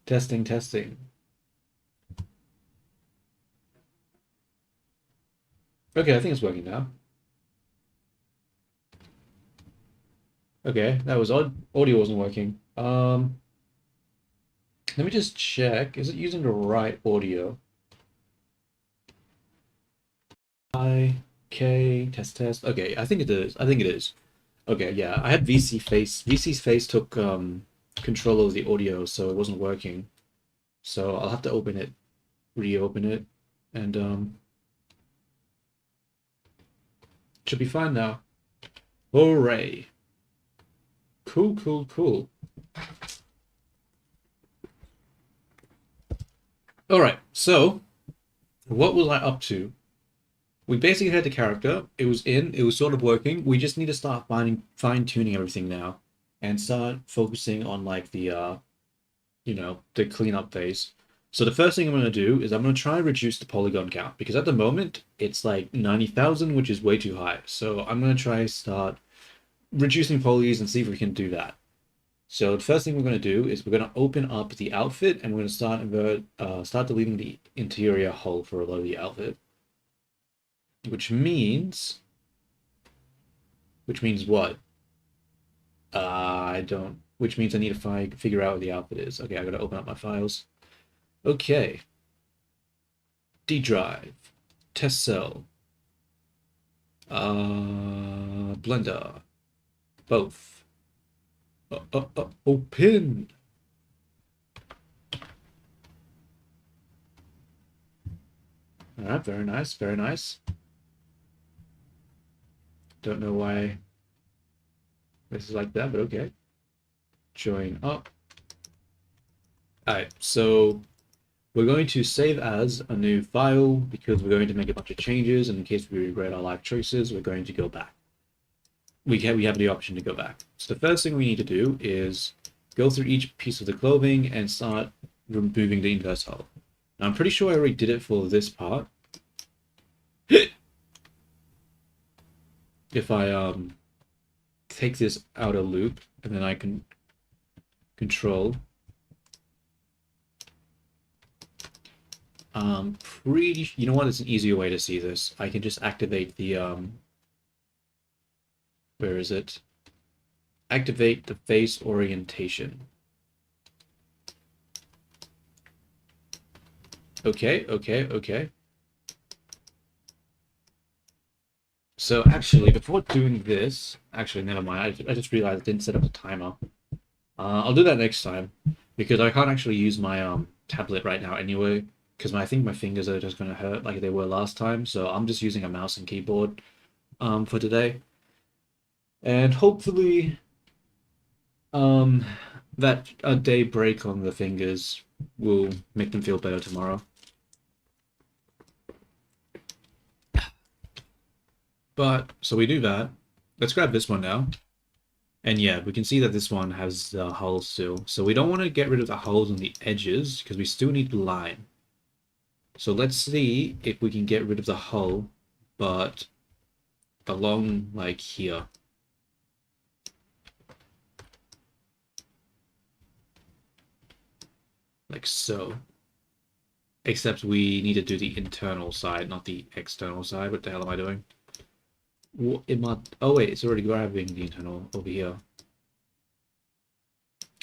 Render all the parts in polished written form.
Testing, testing. Okay, I think it's working now. Okay, that was odd. Audio wasn't working. Let me just check. Is it using the right audio? Test test. Okay, I think it is. I think it is. Okay, yeah. I had VC face. VC's face took control of the audio, so it wasn't working. So I'll have to open it, reopen it, and should be fine now. Hooray. Cool, cool, cool. All right, so what was I up to? We basically had the character. It was in. It was sort of working. We just need to start fine tuning everything now, and start focusing on like the the cleanup phase. So the first thing I'm going to do is I'm going to try and reduce the polygon count because at the moment it's like 90,000, which is way too high. So I'm going to try start reducing polys and see if we can do that. So the first thing we're going to do is we're going to open up the outfit and we're going to start deleting the interior hull for a lot of the outfit, which means what? I don't. Which means I need to figure out what the outfit is. Okay, I got to open up my files. Okay. D drive, test cell, Blender, both. Open. All right, very nice, very nice. Don't know why this is like that, but okay. Join up. All right, so we're going to save as a new file because we're going to make a bunch of changes, and in case we regret our life choices, we're going to go back. We have the option to go back. So the first thing we need to do is go through each piece of the clothing and start removing the inverse hull. Now, I'm pretty sure I already did it for this part. If I take this outer loop and then I can control. You know what? It's an easier way to see this. I can just activate the where is it? Activate the face orientation. Okay, okay, okay. So actually, before doing this, actually, never mind. I just realized I didn't set up a timer. I'll do that next time because I can't actually use my tablet right now anyway because I think my fingers are just gonna hurt like they were last time. So I'm just using a mouse and keyboard for today, and hopefully um that a day break on the fingers will make them feel better tomorrow. But so we do that. Let's grab this one now. And yeah, we can see that this one has the hull still. So we don't want to get rid of the hulls on the edges because we still need the line. So let's see if we can get rid of the hull, but along like here. Like so. Except we need to do the internal side, not the external side. What the hell am I doing? Oh wait, it's already grabbing the internal over here.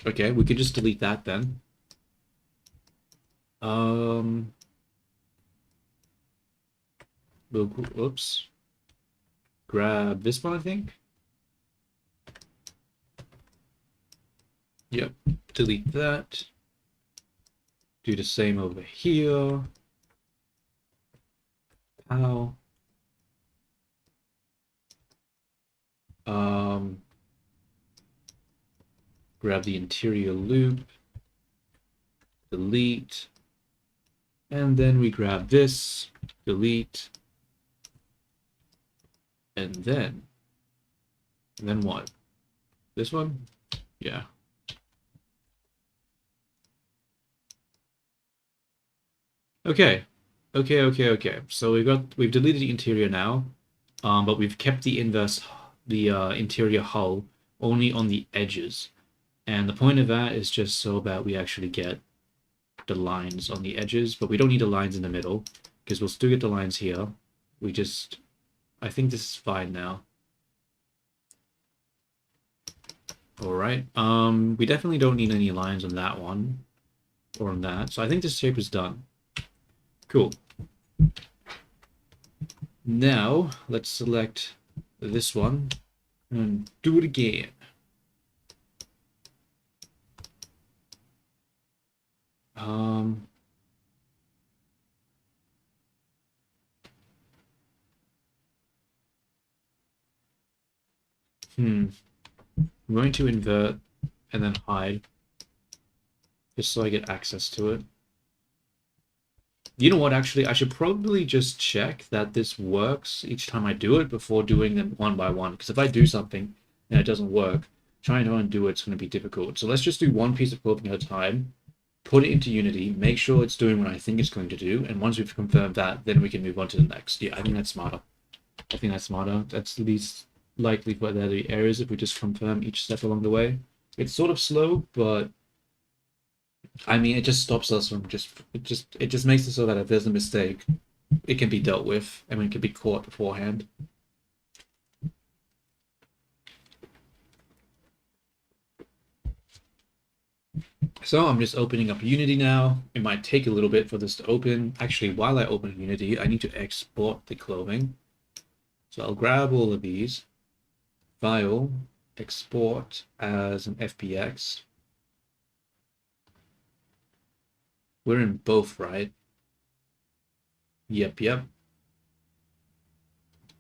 Okay, we could just delete that then. Oops. Grab this one, I think. Yep, delete that. Do the same over here. Ow. Grab the interior loop, delete, and then we grab this, delete, and then what? This one? Yeah. Okay. Okay. So we've deleted the interior now, but we've kept the interior hull only on the edges. And the point of that is just so that we actually get the lines on the edges, but we don't need the lines in the middle because we'll still get the lines here. I think this is fine now. All right. We definitely don't need any lines on that one or on that. So I think this shape is done. Cool. Now let's select this one and do it again. I'm going to invert and then hide just so I get access to it. You know what, actually, I should probably just check that this works each time I do it before doing them one by one, because if I do something and it doesn't work, trying to undo it's going to be difficult. So let's just do one piece of clothing at a time, put it into Unity, make sure it's doing what I think it's going to do, and once we've confirmed that, then we can move on to the next. Yeah, I think that's smarter. That's the least likely for there to be errors if we just confirm each step along the way. It's sort of slow, but I mean, it just stops us from it just makes it so that if there's a mistake, it can be dealt with and it can be caught beforehand. So I'm just opening up Unity now. It might take a little bit for this to open. Actually, while I open Unity, I need to export the clothing. So I'll grab all of these, file, export as an FBX. We're in both, right? Yep.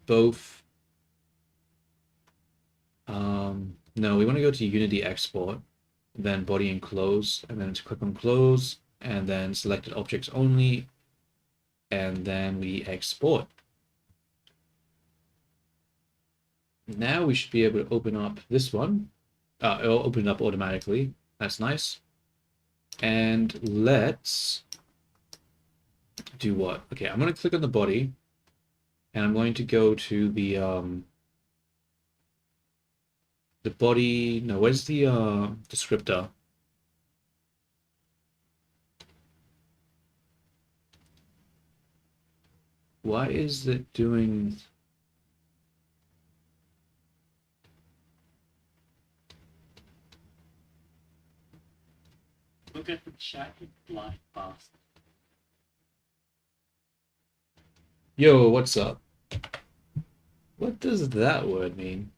Both. No, we want to go to Unity export, then body and close, and then to click on close, and then selected objects only, and then we export. Now we should be able to open up this one. It'll open it up automatically. That's nice. And let's do what? Okay, I'm going to click on the body, and I'm going to go to the body. No, where's the descriptor? Why is it doing? Look at the chat live fast. Yo, what's up? What does that word mean?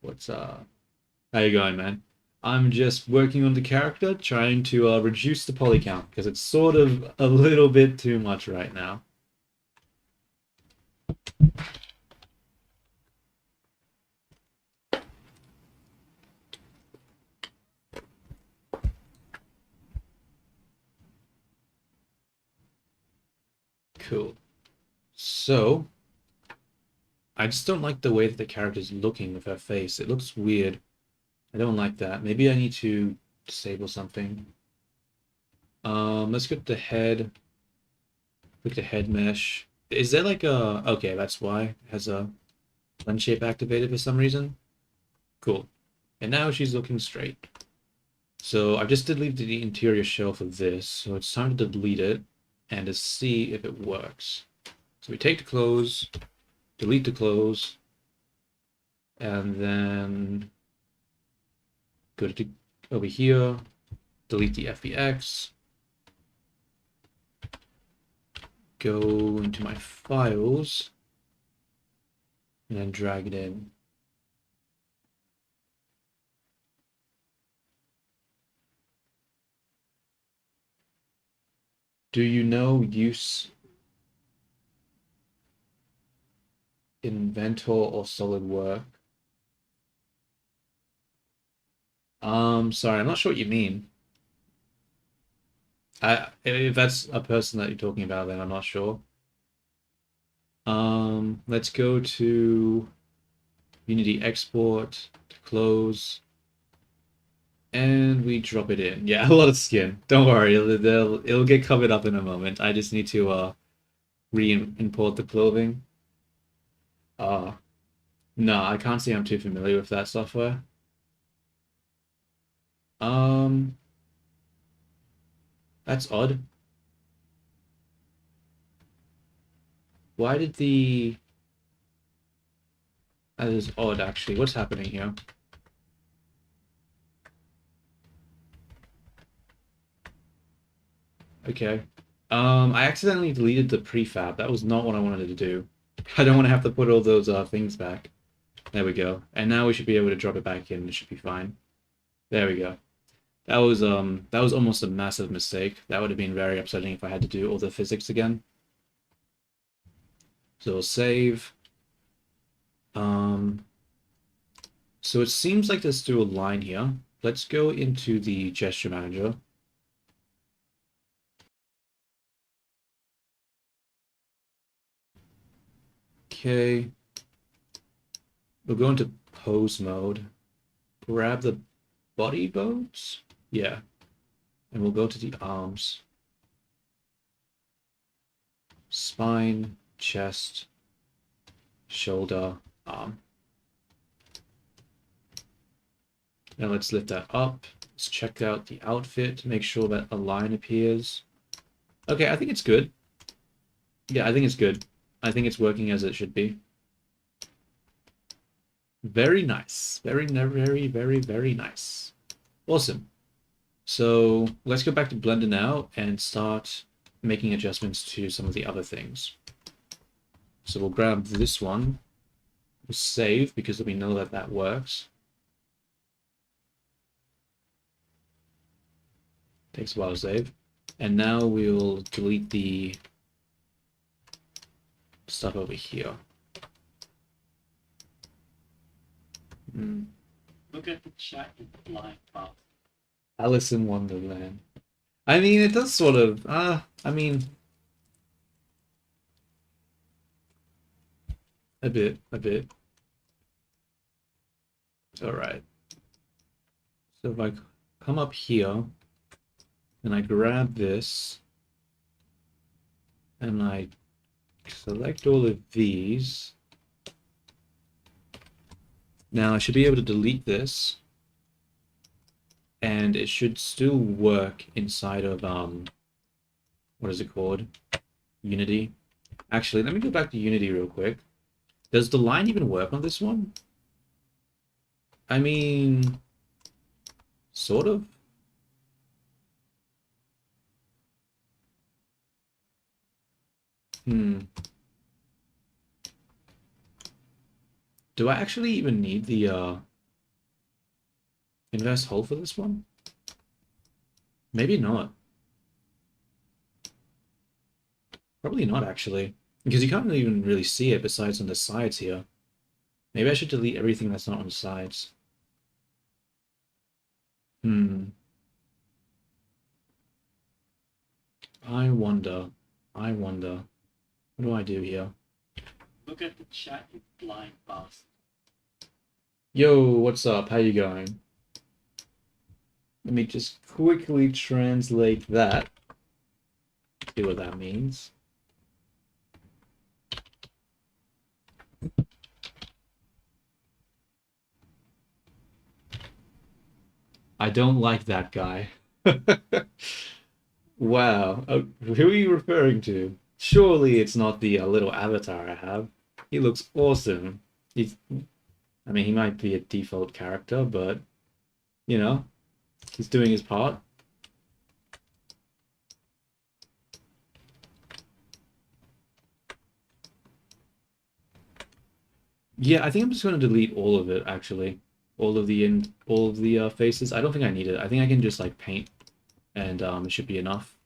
What's up? How you going, man? I'm just working on the character, trying to reduce the poly count because it's sort of a little bit too much right now. Cool. So, I just don't like the way that the character's looking with her face. It looks weird. I don't like that. Maybe I need to disable something. Let's get the head. Click the head mesh. Is there like a... Okay, that's why. It has a lens shape activated for some reason. Cool. And now she's looking straight. So I've just deleted the interior shell for this. So it's time to delete it and to see if it works. So we take the clothes, delete the clothes, and then go to over here, delete the FBX, go into my files, and then drag it in. Do you know use Inventor or SolidWorks? Sorry, I'm not sure what you mean. If that's a person that you're talking about, then I'm not sure. Let's go to Unity export to close, and we drop it in. Yeah, a lot of skin. Don't worry, it'll get covered up in a moment. I just need to re-import the clothing. No, I can't say I'm too familiar with that software. Um, that's odd. Why did the... That is odd, actually. What's happening here? Okay. I accidentally deleted the prefab. That was not what I wanted to do. I don't want to have to put all those things back. There we go. And now we should be able to drop it back in. It should be fine. There we go. That was almost a massive mistake. That would have been very upsetting if I had to do all the physics again. So we'll save. So it seems like there's still a line here. Let's go into the gesture manager. Okay. We'll go into pose mode. Grab the body bones? Yeah. And we'll go to the arms. Spine, chest, shoulder, arm. Now let's lift that up. Let's check out the outfit, make sure that a line appears. Okay, I think it's good. Yeah, I think it's good. I think it's working as it should be. Very nice. Very, very, very, very nice. Awesome. So let's go back to Blender now and start making adjustments to some of the other things. So we'll grab this one. We'll save because we know that that works. Takes a while to save. And now we'll delete the stuff over here. Look at the chat in flying past. Alice in Wonderland. I mean, it does sort of, I mean, a bit. All right. So if I come up here and I grab this and I select all of these, now I should be able to delete this and it should still work inside of, what is it called? Unity. Actually, let me go back to Unity real quick. Does the line even work on this one? I mean, sort of. Do I actually even need the inverse hull for this one? Maybe not. Probably not, actually. Because you can't even really see it besides on the sides here. Maybe I should delete everything that's not on the sides. I wonder. What do I do here? Look at the chat in flying past. Yo, what's up? How you going? Let me just quickly translate that. See what that means. I don't like that guy. Wow. Who are you referring to? Surely it's not the little avatar I have. He looks awesome. I mean, he might be a default character, but, you know, he's doing his part. Yeah, I think I'm just going to delete all of it, actually. All of the faces. I don't think I need it. I think I can just, like, paint, and it should be enough.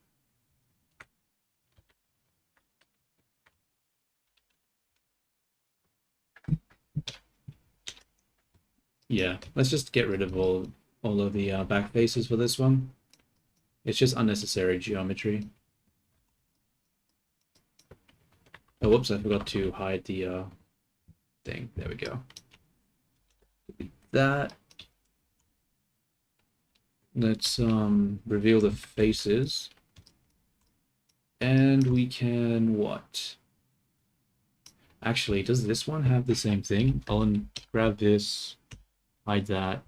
Yeah, let's just get rid of all of the back faces for this one. It's just unnecessary geometry. Oh, whoops, I forgot to hide the thing. There we go. Delete that. Let's reveal the faces. And we can what? Actually, does this one have the same thing? I'll grab this, hide that.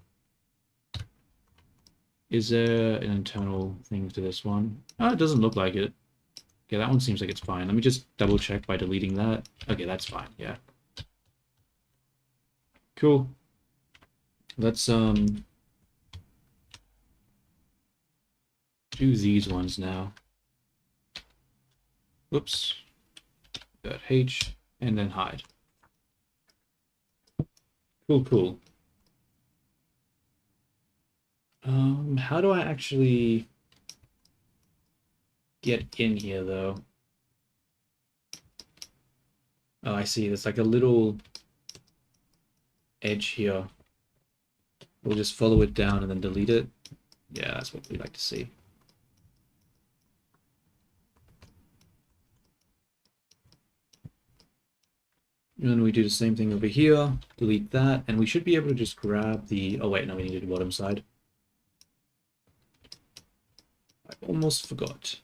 Is there an internal thing to this one? Oh, it doesn't look like it. Okay, that one seems like it's fine. Let me just double check by deleting that. Okay, that's fine, yeah. Cool. Let's do these ones now. Whoops. Got H and then hide. Cool, cool. How do I actually get in here though? Oh, I see. There's like a little edge here. We'll just follow it down and then delete it. Yeah, that's what we like to see. And then we do the same thing over here, delete that, and we should be able to just grab the... Oh wait, no, we need to do the bottom side. I almost forgot.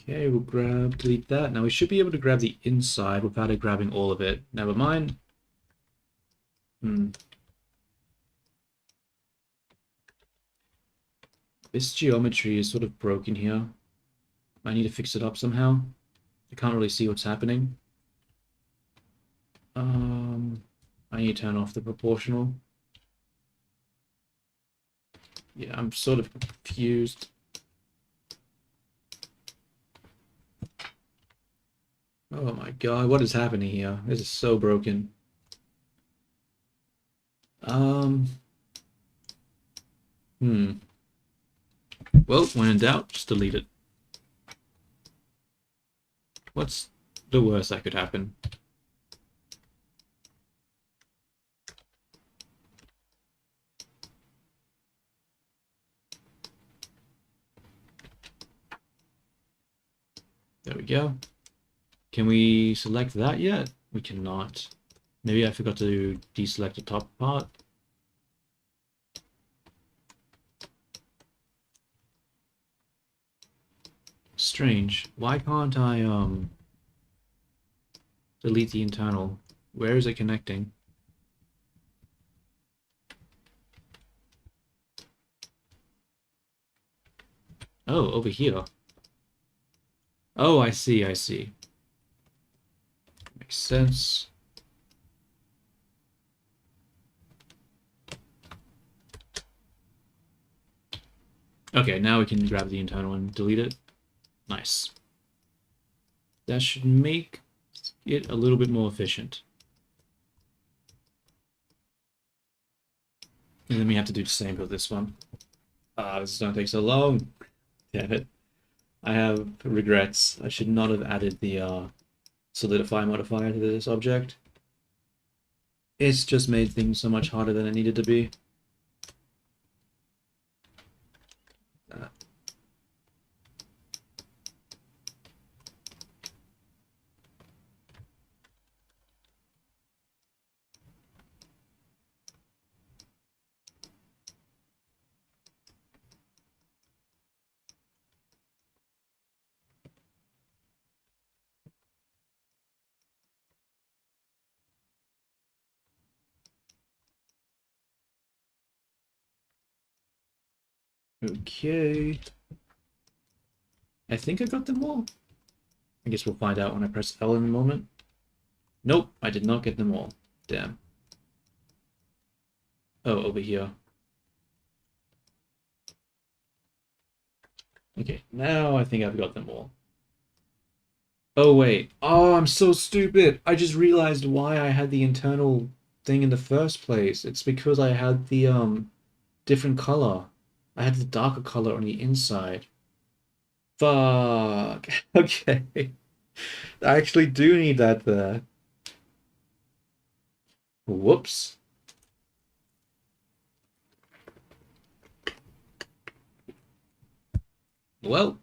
Okay, we'll delete that. Now we should be able to grab the inside without it grabbing all of it. Never mind. This geometry is sort of broken here. I need to fix it up somehow. I can't really see what's happening. I need to turn off the proportional. Yeah, I'm sort of confused. Oh my god, what is happening here? This is so broken. Well, when in doubt, just delete it. What's the worst that could happen? There we go. Can we select that yet? We cannot. Maybe I forgot to deselect the top part. Strange. Why can't I delete the internal? Where is it connecting? Oh, over here. Oh, I see, I see. Makes sense. Okay, now we can grab the internal and delete it. Nice. That should make it a little bit more efficient. And then we have to do the same for this one. This is gonna take so long. Damn it. I have regrets. I should not have added the solidify modifier to this object. It's just made things so much harder than it needed to be. Okay. I think I got them all. I guess we'll find out when I press L in a moment. Nope, I did not get them all. Damn. Oh, over here. Okay, now I think I've got them all. Oh, wait. Oh, I'm so stupid. I just realized why I had the internal thing in the first place. It's because I had the, different color. I had the darker color on the inside. Fuck. Okay. I actually do need that there. Whoops. Well,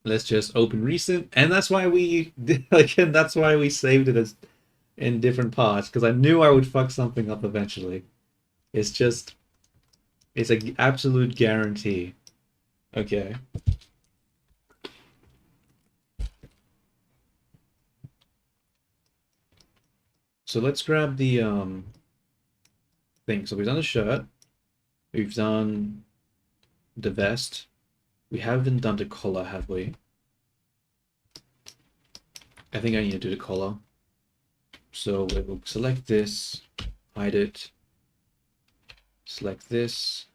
let's just open recent, and that's why we again. That's why we saved it as in different parts because I knew I would fuck something up eventually. It's just It's an absolute guarantee. Okay. So let's grab the thing. So we've done the shirt. We've done the vest. We haven't done the collar, have we? I think I need to do the collar. So we will select this, hide it, select this,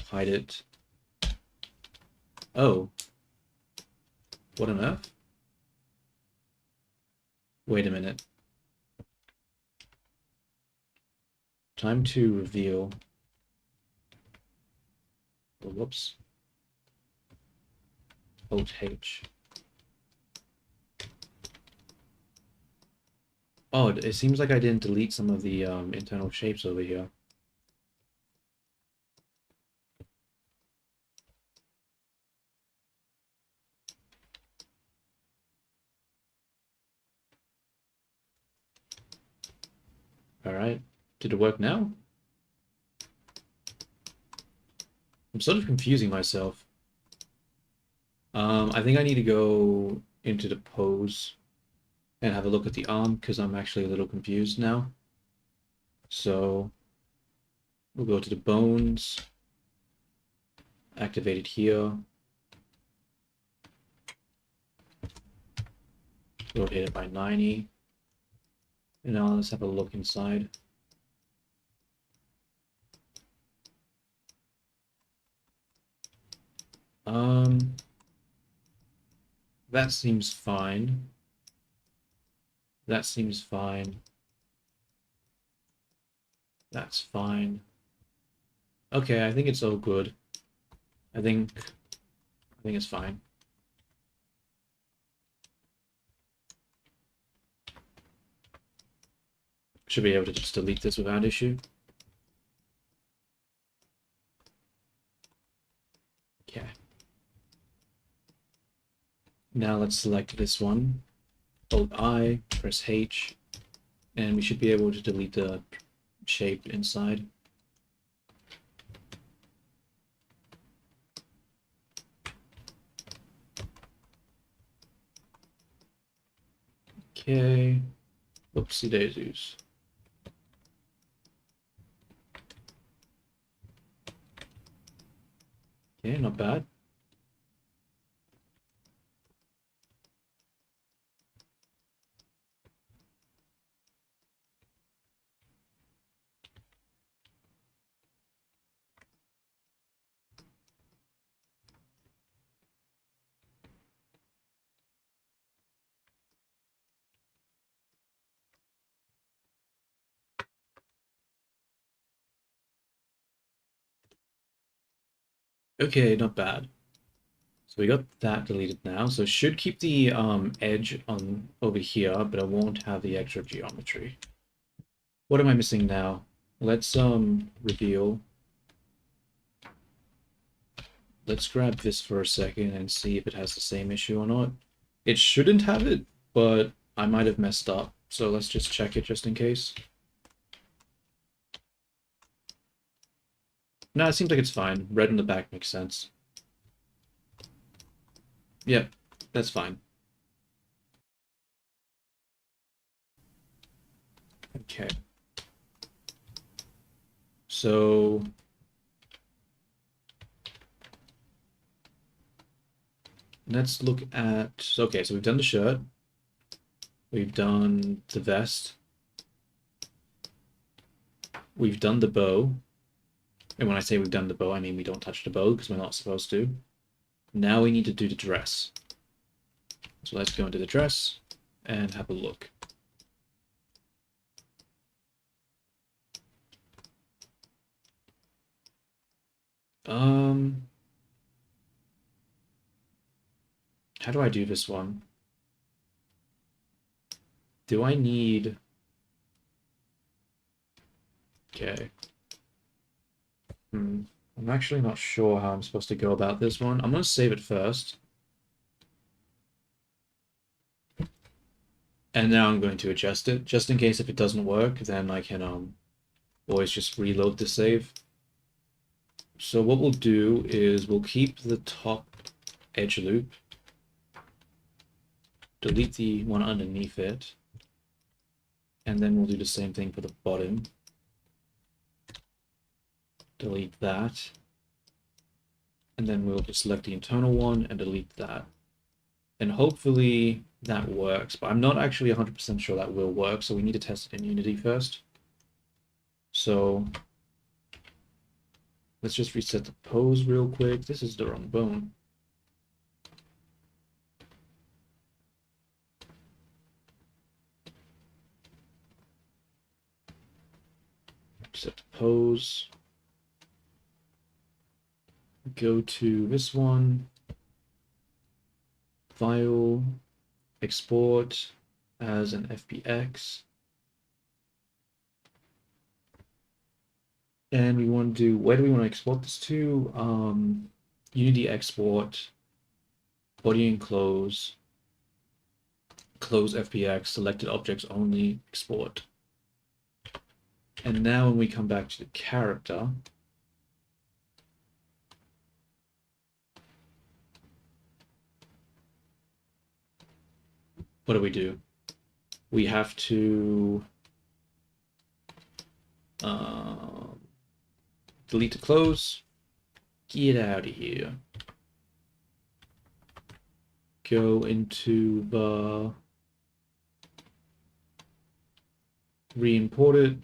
hide it. Oh. What on earth? Wait a minute. Time to reveal. Oh, whoops. Alt H. Oh, it seems like I didn't delete some of the internal shapes over here. Alright. Did it work now? I'm sort of confusing myself. I think I need to go into the pose and have a look at the arm because I'm actually a little confused now. So we'll go to the bones, activate it here, rotate it by 90, and now let's have a look inside. That seems fine. That seems fine. That's fine. Okay, I think it's all good. I think it's fine. Should be able to just delete this without issue. Okay. Now let's select this one. Hold I, press H, and we should be able to delete the shape inside. Okay. Oopsie daisies. Okay, not bad. Okay, not bad. So we got that deleted now. So should keep the edge on over here, but I won't have the extra geometry. What am I missing now? Let's reveal. Let's grab this for a second and see if it has the same issue or not. It shouldn't have it, but I might have messed up. So let's just check it just in case. No, it seems like it's fine. Red in the back makes sense. Yep, that's fine. Okay. So let's look at, okay, so we've done the shirt. We've done the vest. We've done the bow. And when I say we've done the bow, I mean we don't touch the bow because we're not supposed to. Now we need to do the dress. So let's go into the dress and have a look. How do I do this one? Do I need... Okay. I'm actually not sure how I'm supposed to go about this one. I'm going to save it first. And now I'm going to adjust it, just in case if it doesn't work, then I can always just reload the save. So what we'll do is we'll keep the top edge loop, delete the one underneath it, and then we'll do the same thing for the bottom. Delete that, and then we'll just select the internal one and delete that. And hopefully that works, but I'm not actually 100% sure that will work, so we need to test it in Unity first. So let's just reset the pose real quick. This is the wrong bone. Set the pose. Go to this one. File. Export as an FBX. And we want to do, where do we want to export this to? Unity export, body and close FBX, selected objects only, export. And now when we come back to the character, what do? We have to delete the close, get out of here, go into the re-import it,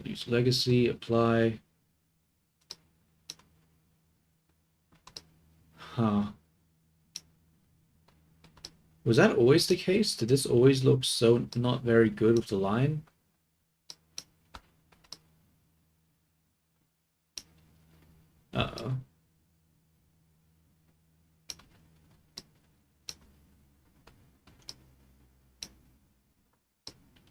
use legacy, apply. Was that always the case? Did this always look so not very good with the line? Uh-oh.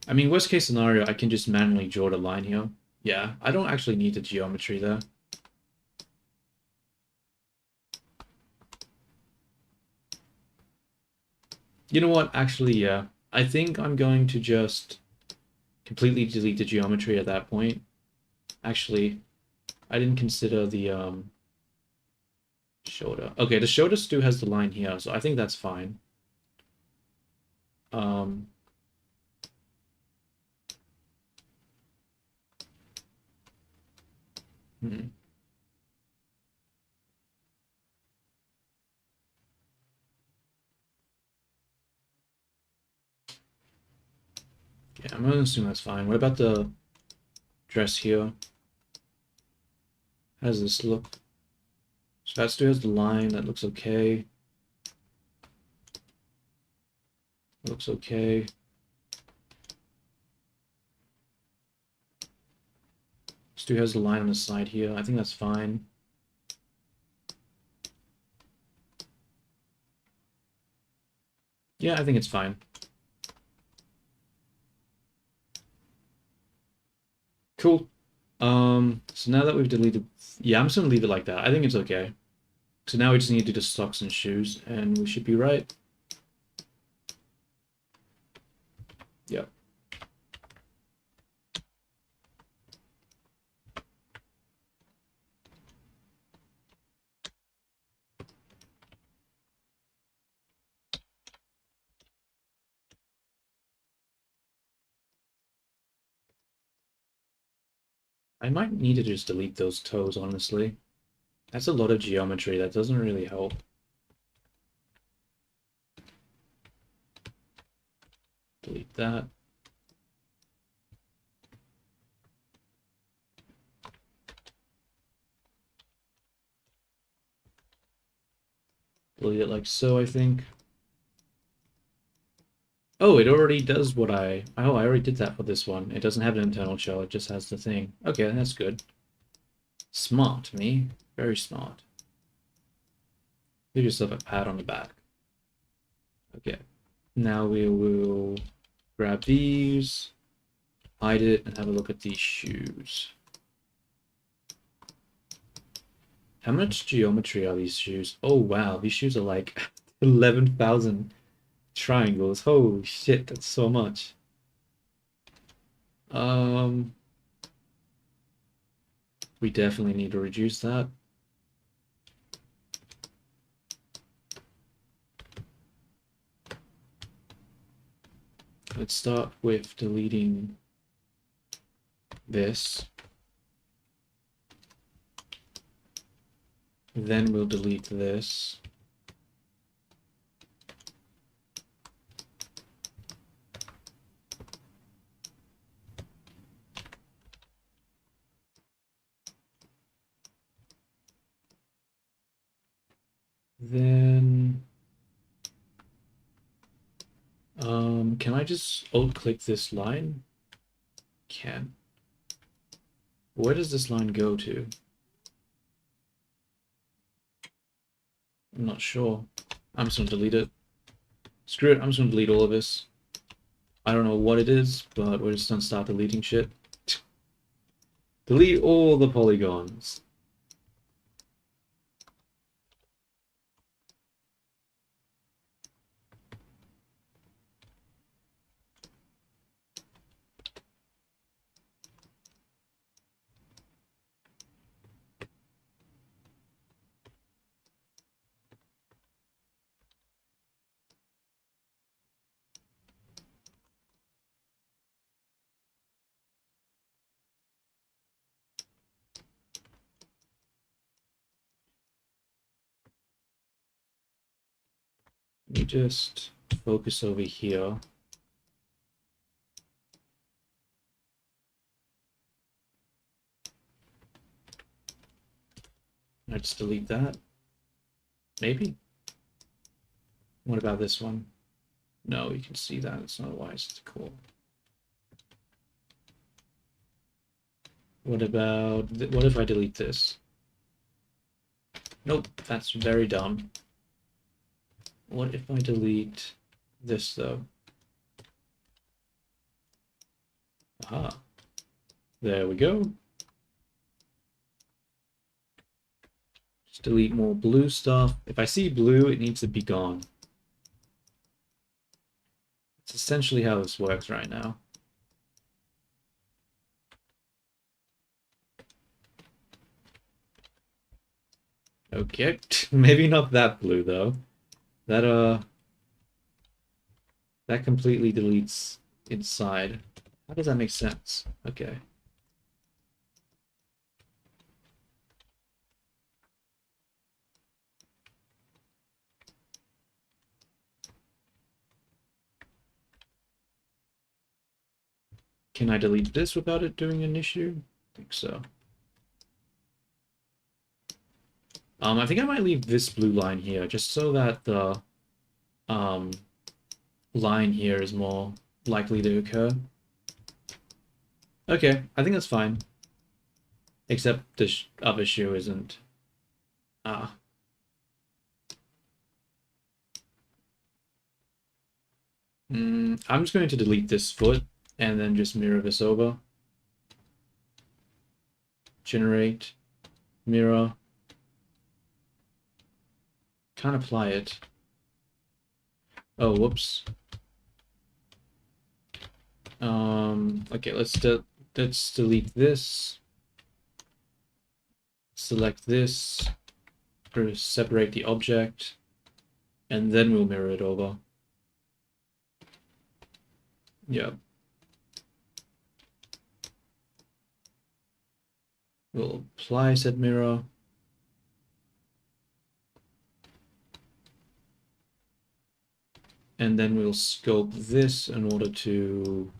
I mean, worst case scenario, I can just manually draw the line here. Yeah, I don't actually need the geometry there. You know what? Actually, yeah. I think I'm going to just completely delete the geometry at that point. Actually, I didn't consider the shoulder. Okay, the shoulder still has the line here, so I think that's fine. Yeah, I'm gonna assume that's fine. What about the dress here? How does this look? So that still has the line, that looks okay. Looks okay. Still has the line on the side here. I think that's fine. Yeah, I think it's fine. Cool. So now that we've deleted, yeah, I'm just gonna leave it like that. I think it's okay. So now we just need to do the socks and shoes, and we should be right. Yep. I might need to just delete those toes, honestly. That's a lot of geometry. That doesn't really help. Delete that. Delete it like so, I think. Oh, it already does what I... Oh, I already did that for this one. It doesn't have an internal shell, it just has the thing. Okay, that's good. Smart, me. Very smart. Give yourself a pat on the back. Okay. Now we will grab these, hide it, and have a look at these shoes. How much geometry are these shoes? Oh, wow. These shoes are like 11,000 triangles. Holy shit, that's so much. We definitely need to reduce that. Let's start with deleting this. Then we'll delete this. Then, can I just alt-click this line? Can. Where does this line go to? I'm not sure. I'm just gonna delete it. Screw it, I'm just gonna delete all of this. I don't know what it is, but we're just gonna start deleting shit. Delete all the polygons. Let me just focus over here. I just delete that. Maybe. What about this one? No, you can see that. It's not wise. It's cool. What about... What if I delete this? Nope, that's very dumb. What if I delete this, though? Aha. There we go. Just delete more blue stuff. If I see blue, it needs to be gone. It's essentially how this works right now. Okay, maybe not that blue though. That that completely deletes inside. How does that make sense? Okay. Can I delete this without it doing an issue? I think so. I think I might leave this blue line here just so that the line here is more likely to occur. Okay, I think that's fine. Except this other shoe isn't. Ah. I'm just going to delete this foot and then just mirror this over. Generate, mirror. Can't apply it. Oh, whoops. Okay, let's delete this. Select this to separate the object, and then we'll mirror it over. Yep. We'll apply said mirror. And then we'll scope this in order to...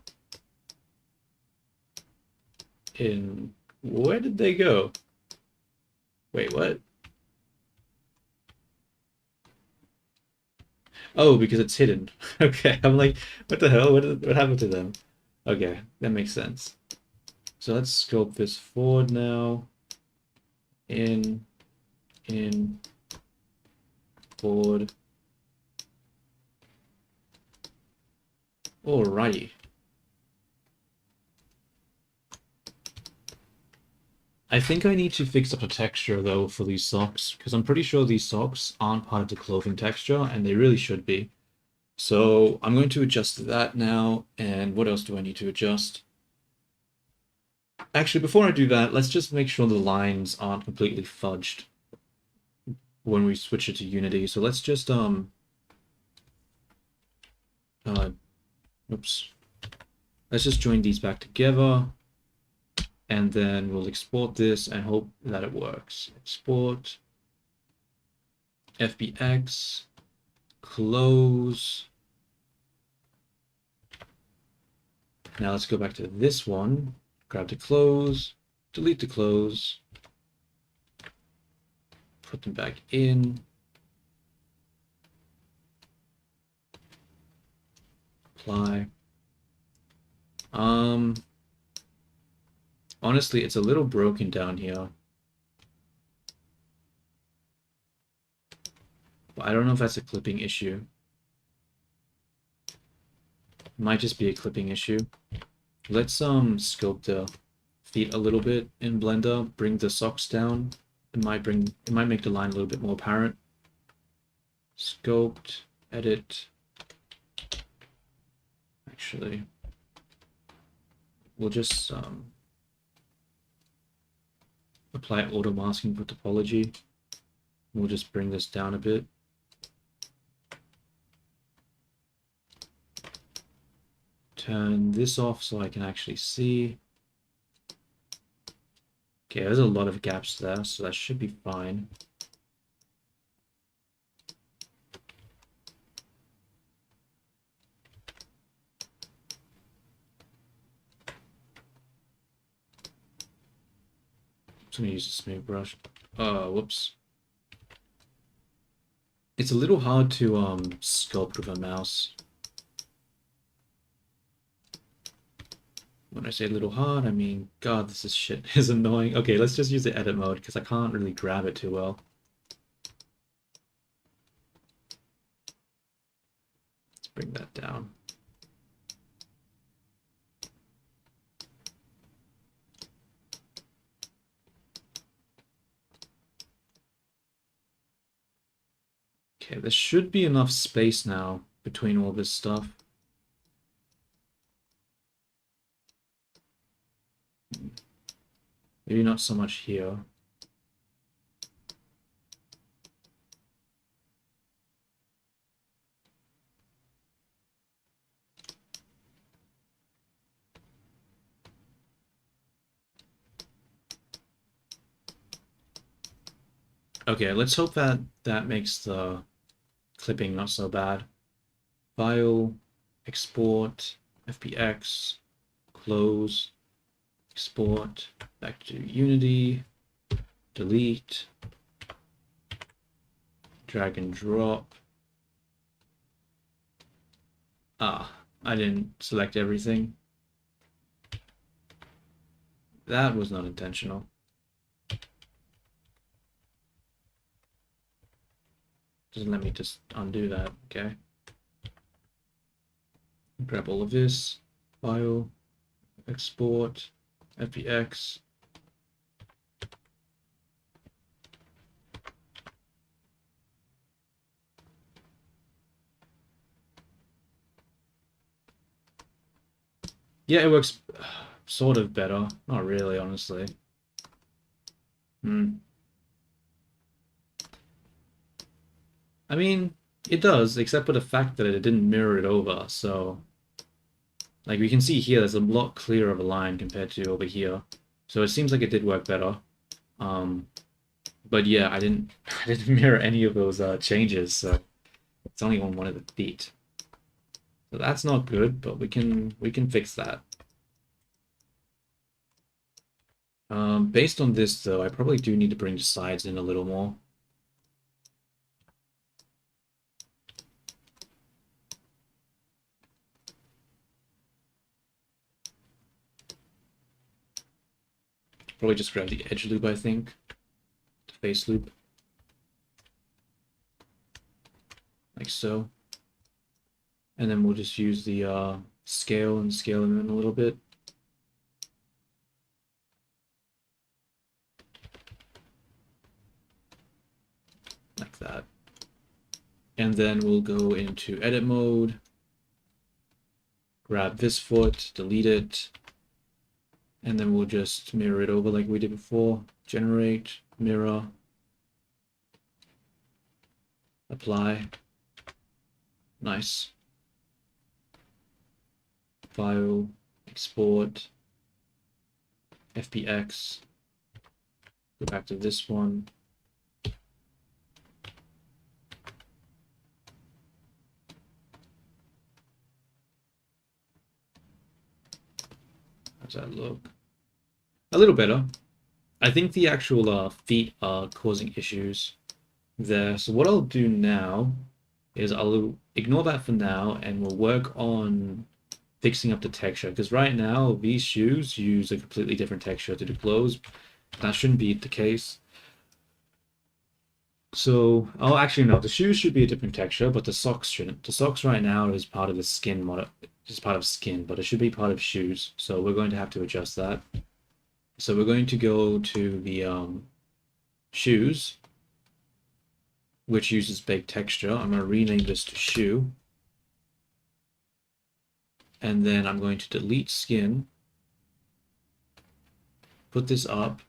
Where did they go? Wait, what? Oh, because it's hidden. Okay, I'm like, what the hell? What happened to them? Okay, that makes sense. So let's scope this forward now. In, forward. Alrighty. I think I need to fix up the texture though for these socks, because I'm pretty sure these socks aren't part of the clothing texture, and they really should be. So I'm going to adjust that now, and what else do I need to adjust? Actually, before I do that, let's just make sure the lines aren't completely fudged when we switch it to Unity. So let's just uh oops. Let's just join these back together, and then we'll export this and hope that it works. Export FBX, close. Now let's go back to this one, grab the close, delete the close, put them back in, apply. Honestly, it's a little broken down here. But I don't know if that's a clipping issue. It might just be a clipping issue. Let's sculpt the feet a little bit in Blender, bring the socks down. It might make the line a little bit more apparent. Sculpt, edit. Actually, we'll just apply auto masking for topology. We'll just bring this down a bit. Turn this off so I can actually see. Okay, there's a lot of gaps there, so that should be fine. I'm gonna use a smooth brush. Whoops. It's a little hard to sculpt with a mouse. When I say a little hard, I mean, God, this is shit is annoying. Okay, let's just use the edit mode because I can't really grab it too well. Let's bring that down. Okay, there should be enough space now between all this stuff. Maybe not so much here. Okay, let's hope that that makes the clipping not so bad. File, export, FBX, close, export, back to Unity, delete, drag and drop. Ah, I didn't select everything. That was not intentional. Doesn't let me just undo that, okay. Grab all of this, file, export, FBX. Yeah, it works sort of better. Not really, honestly. I mean, it does, except for the fact that it didn't mirror it over, so... Like, we can see here, there's a lot clearer of a line compared to over here. So it seems like it did work better. But yeah, I didn't mirror any of those changes, so it's only on one of the feet. So that's not good, but we can fix that. Based on this, though, I probably do need to bring the sides in a little more. Probably just grab the edge loop, I think. The face loop. Like so. And then we'll just use the scale and scale them in a little bit. Like that. And then we'll go into edit mode. Grab this foot, delete it. And then we'll just mirror it over like we did before. Generate, mirror, apply. Nice. File, export, FBX. Go back to this one. How's that look? A little better. I think the actual feet are causing issues there. So what I'll do now is I'll ignore that for now and we'll work on fixing up the texture, because right now these shoes use a completely different texture to the clothes. That shouldn't be the case. So, oh, actually no, the shoes should be a different texture, but the socks shouldn't. The socks right now is part of the skin mod, is part of skin, but it should be part of shoes. So we're going to have to adjust that. So we're going to go to the shoes, which uses baked texture. I'm going to rename this to shoe. And then I'm going to delete skin, put this up.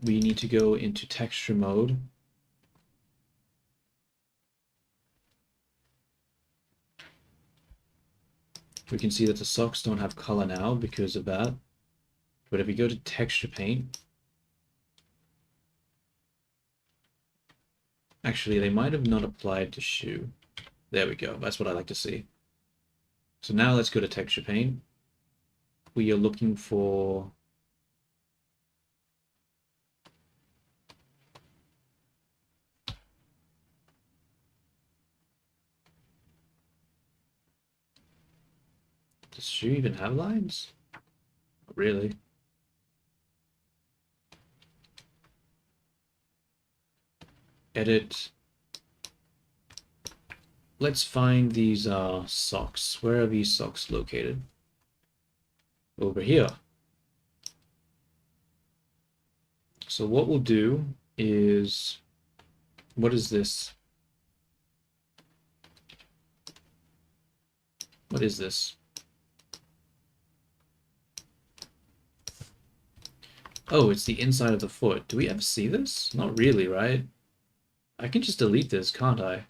We need to go into texture mode. We can see that the socks don't have color now because of that. But if we go to texture paint, actually they might have not applied to shoe. There we go. That's what I like to see. So now let's go to texture paint. We are looking for does shoe even have lines? Not really. Edit. Let's find these socks. Where are these socks located? Over here. So what we'll do is, what is this? What is this? Oh, it's the inside of the foot. Do we ever see this? Not really, right? I can just delete this, can't I?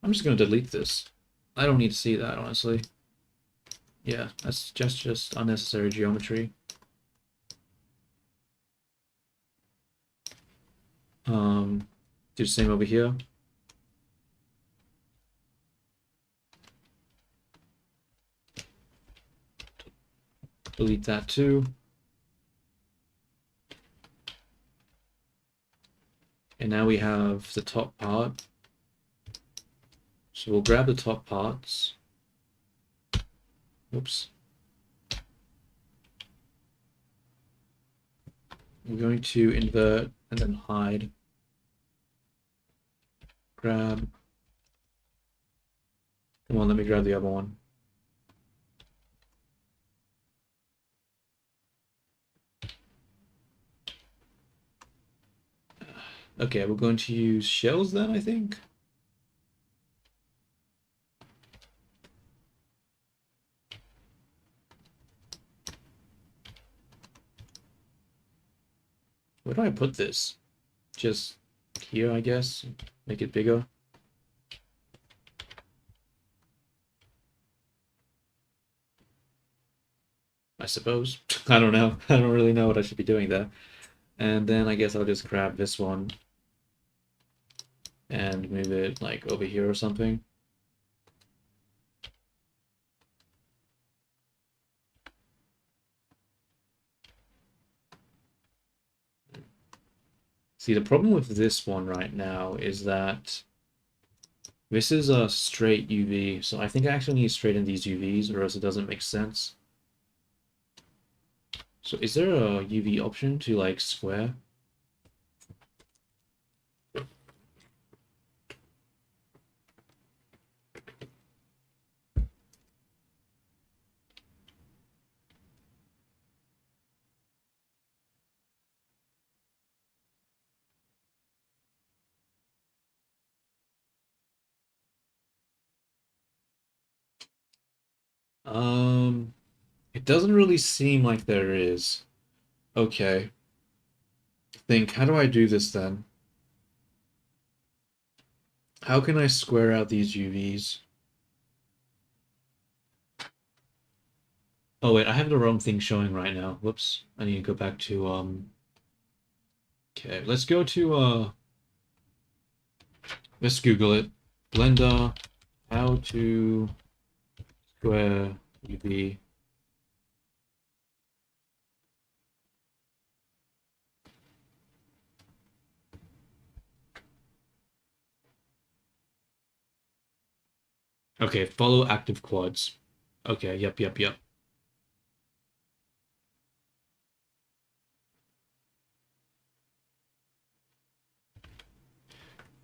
I'm just going to delete this. I don't need to see that, honestly. Yeah, that's just unnecessary geometry. Do the same over here. Delete that too. And now we have the top part. So we'll grab the top parts. Oops. We're going to invert and then hide. Grab. Come on, let me grab the other one. Okay, we're going to use shells then, I think. Where do I put this? Just here, I guess. Make it bigger. I suppose. I don't know. I don't really know what I should be doing there. And then I guess I'll just grab this one and move it like over here or something. See, the problem with this one right now is that this is a straight UV, so I think I actually need to straighten these UVs or else it doesn't make sense. So is there a UV option to like square? Um, It doesn't really seem like there is. Okay. Think, how do I do this then? How can I square out these UVs? Oh wait, I have the wrong thing showing right now. Whoops. I need to go back to okay, let's go to let's Google it. Blender, how to square UV. Okay, follow active quads. Okay, yep.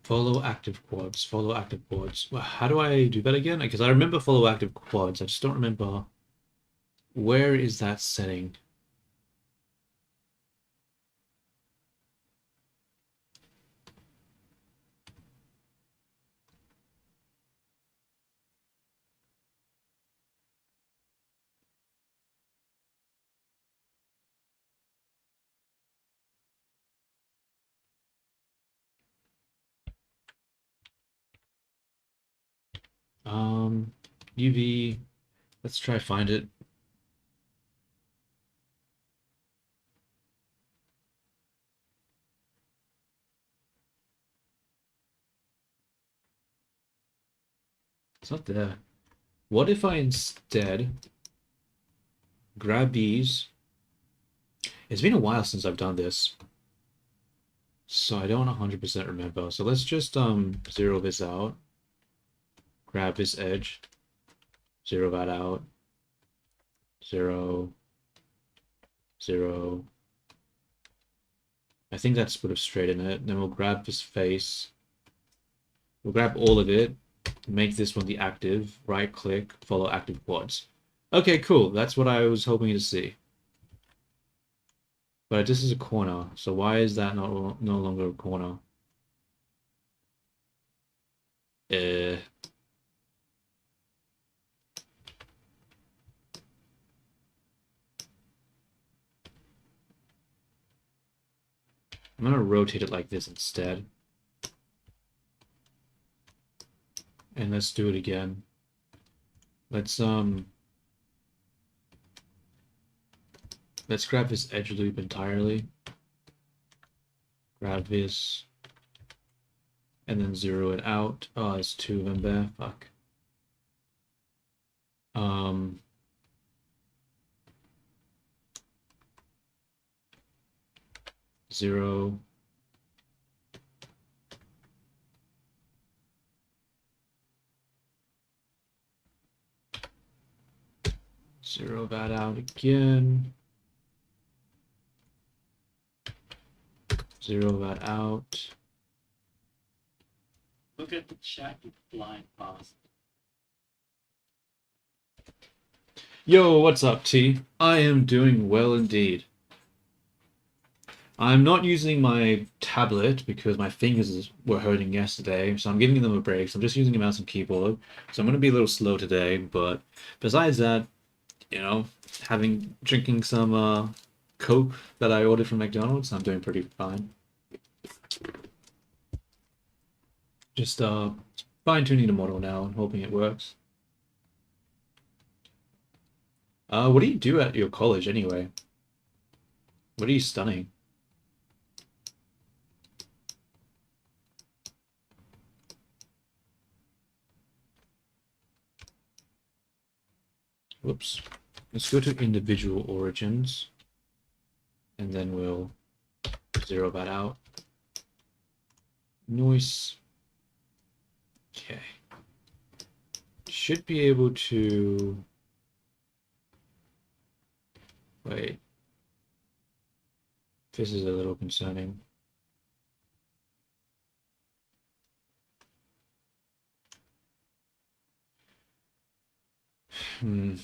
Follow active quads. Follow active quads. Well, how do I do that again? Because I remember follow active quads. I just don't remember where is that setting. Um, UV. Let's try find it. It's not there. What if I instead grab these? It's been a while since I've done this, so I don't 100% remember. So let's just zero this out. Grab this edge, zero that out, zero, zero. I think that's put it straight in it. Then we'll grab this face. We'll grab all of it, make this one the active, right click, follow active quads. Okay, cool. That's what I was hoping to see. But this is a corner, so why is that no longer a corner? Uh, I'm gonna rotate it like this instead. And let's do it again. Let's grab this edge loop entirely. Grab this and then zero it out. Oh, there's two of them there. Fuck. Zero. Zero that out again. Zero that out. Look at the chat, you blind bastard. Yo, what's up, T? I am doing well indeed. I'm not using my tablet because my fingers were hurting yesterday, so I'm giving them a break. So I'm just using a mouse and keyboard. So I'm going to be a little slow today, but besides that, you know, drinking some Coke that I ordered from McDonald's, I'm doing pretty fine. Just fine-tuning the model now and hoping it works. What do you do at your college anyway? What are you studying? Whoops. Let's go to individual origins, and then we'll zero that out. Noise. Okay. Should be able to... Wait. This is a little concerning. Hmm.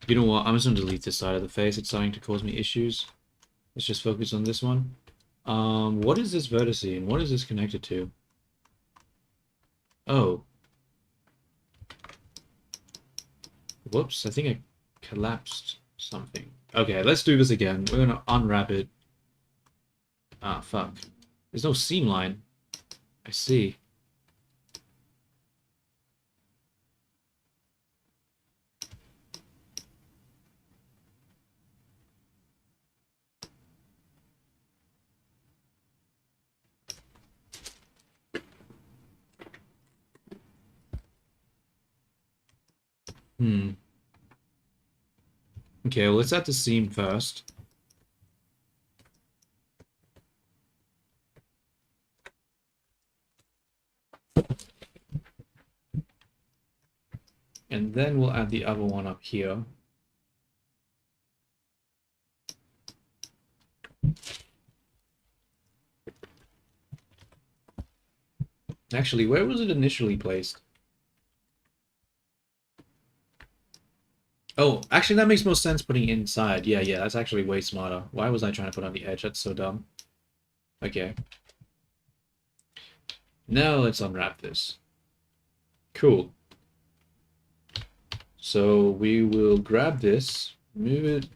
You know what? I'm just gonna delete this side of the face. It's starting to cause me issues. Let's just focus on this one. What is this vertice and what is this connected to? Oh. Whoops, I think I collapsed something. Okay, let's do this again. We're gonna unwrap it. Ah, fuck. There's no seam line. I see. Hmm. Okay, well, let's add the seam first. And then we'll add the other one up here. Actually, where was it initially placed? Oh, actually, that makes more sense putting it inside. Yeah, yeah, that's actually way smarter. Why was I trying to put on the edge? That's so dumb. Okay. Now let's unwrap this. Cool. So we will grab this, move it.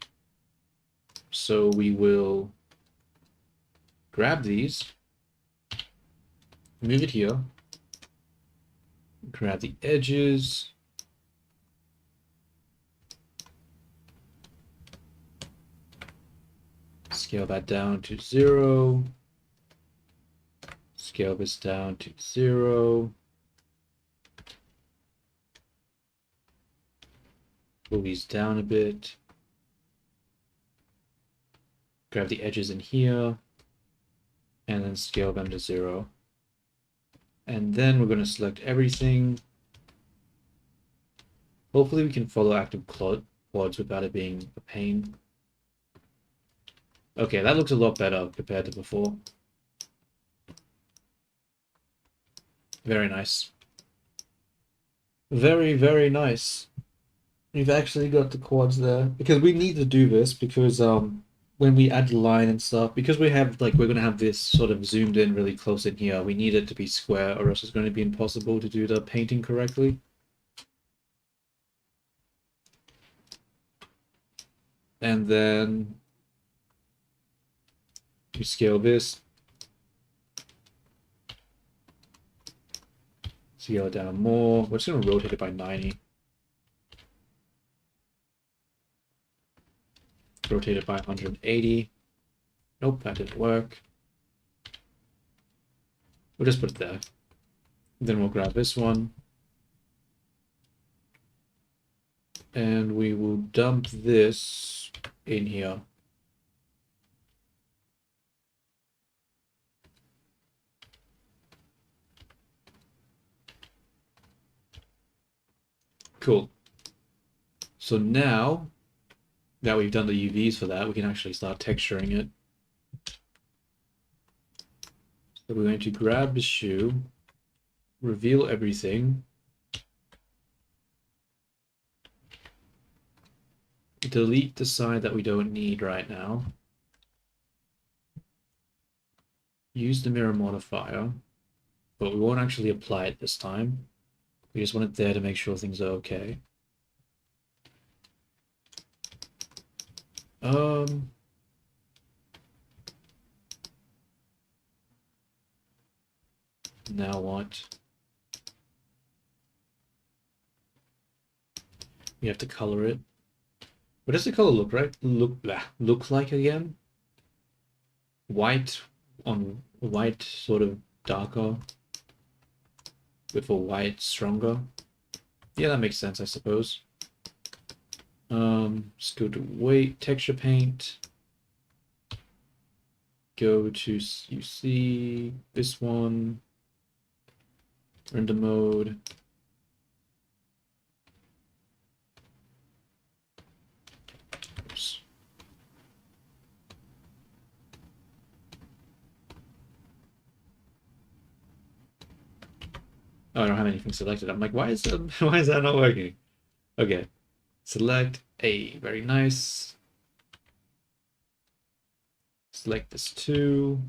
So we will grab these, move it here, grab the edges, scale that down to 0, scale this down to 0, pull these down a bit, grab the edges in here, and then scale them to 0. And then we're going to select everything. Hopefully we can follow active quads without it being a pain. Okay, that looks a lot better compared to before. Very nice. Very, very nice. We've actually got the quads there because we need to do this because when we add the line and stuff, because we have like we're gonna have this sort of zoomed in really close in here, we need it to be square or else it's going to be impossible to do the painting correctly. And then we scale this, scale it down more. We're just gonna rotate it by 90. Rotate it by 180. Nope, that didn't work. We'll just put it there. Then we'll grab this one. And we will dump this in here. Cool. So now that we've done the UVs for that, we can actually start texturing it. So we're going to grab the shoe, reveal everything, delete the side that we don't need right now, use the mirror modifier, but we won't actually apply it this time. We just want it there to make sure things are okay. Now what? We have to color it. What does the color look like again? White on white, sort of darker, with a white stronger. Yeah, that makes sense, I suppose. Let's go to weight, texture paint. Go to, you see this one, render mode. Oops. Oh, I don't have anything selected. I'm like, why is that not working? Okay, select A, very nice. Select this too.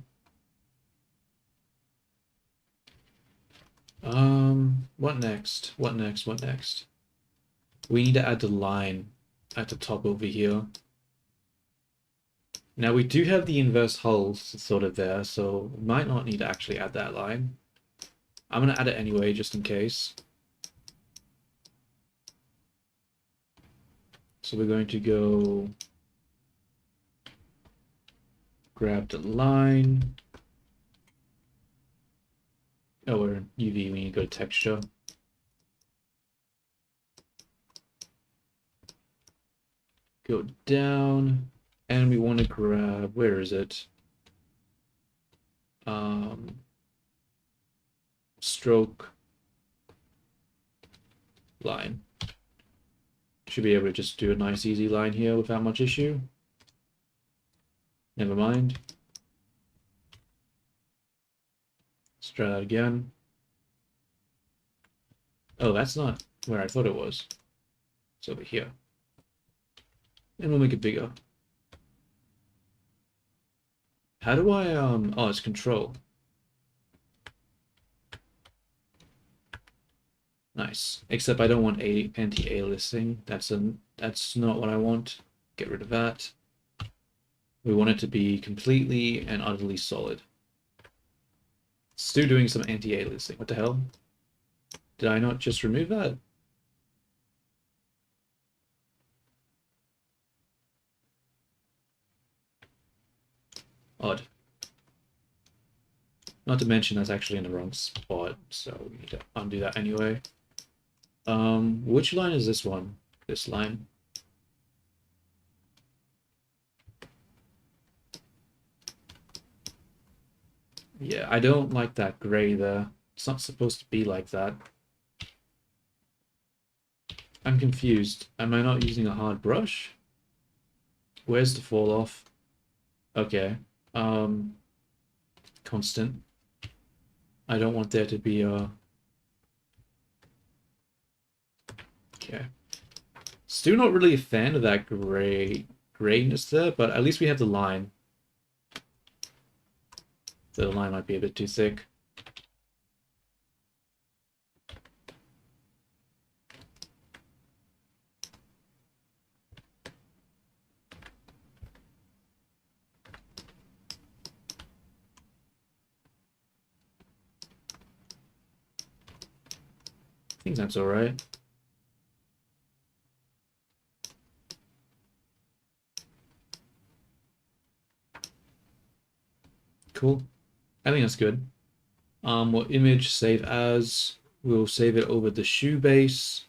What next? What next? What next? We need to add the line at the top over here. Now we do have the inverse hulls sort of there, so we might not need to actually add that line. I'm going to add it anyway, just in case. So we're going to go grab the line. Oh, we're in UV, we need to go to texture. Go down, and we want to grab, where is it? Stroke line. Should be able to just do a nice easy line here without much issue. Never mind. Let's try that again. Oh, that's not where I thought it was. It's over here. And we'll make it bigger. How do I, oh, it's control. Nice. Except I don't want anti-aliasing. That's not what I want. Get rid of that. We want it to be completely and utterly solid. Still doing some anti-aliasing. What the hell? Did I not just remove that? Odd. Not to mention that's actually in the wrong spot, so we need to undo that anyway. Which line is this one? This line? Yeah, I don't like that gray there. It's not supposed to be like that. I'm confused. Am I not using a hard brush? Where's the fall off? Okay. Constant. I don't want there to be a... Okay. Still not really a fan of that grayness there, but at least we have the line. The line might be a bit too thick. I think that's all right. Cool. I think that's good. We'll image save as. We'll save it over the shoe base.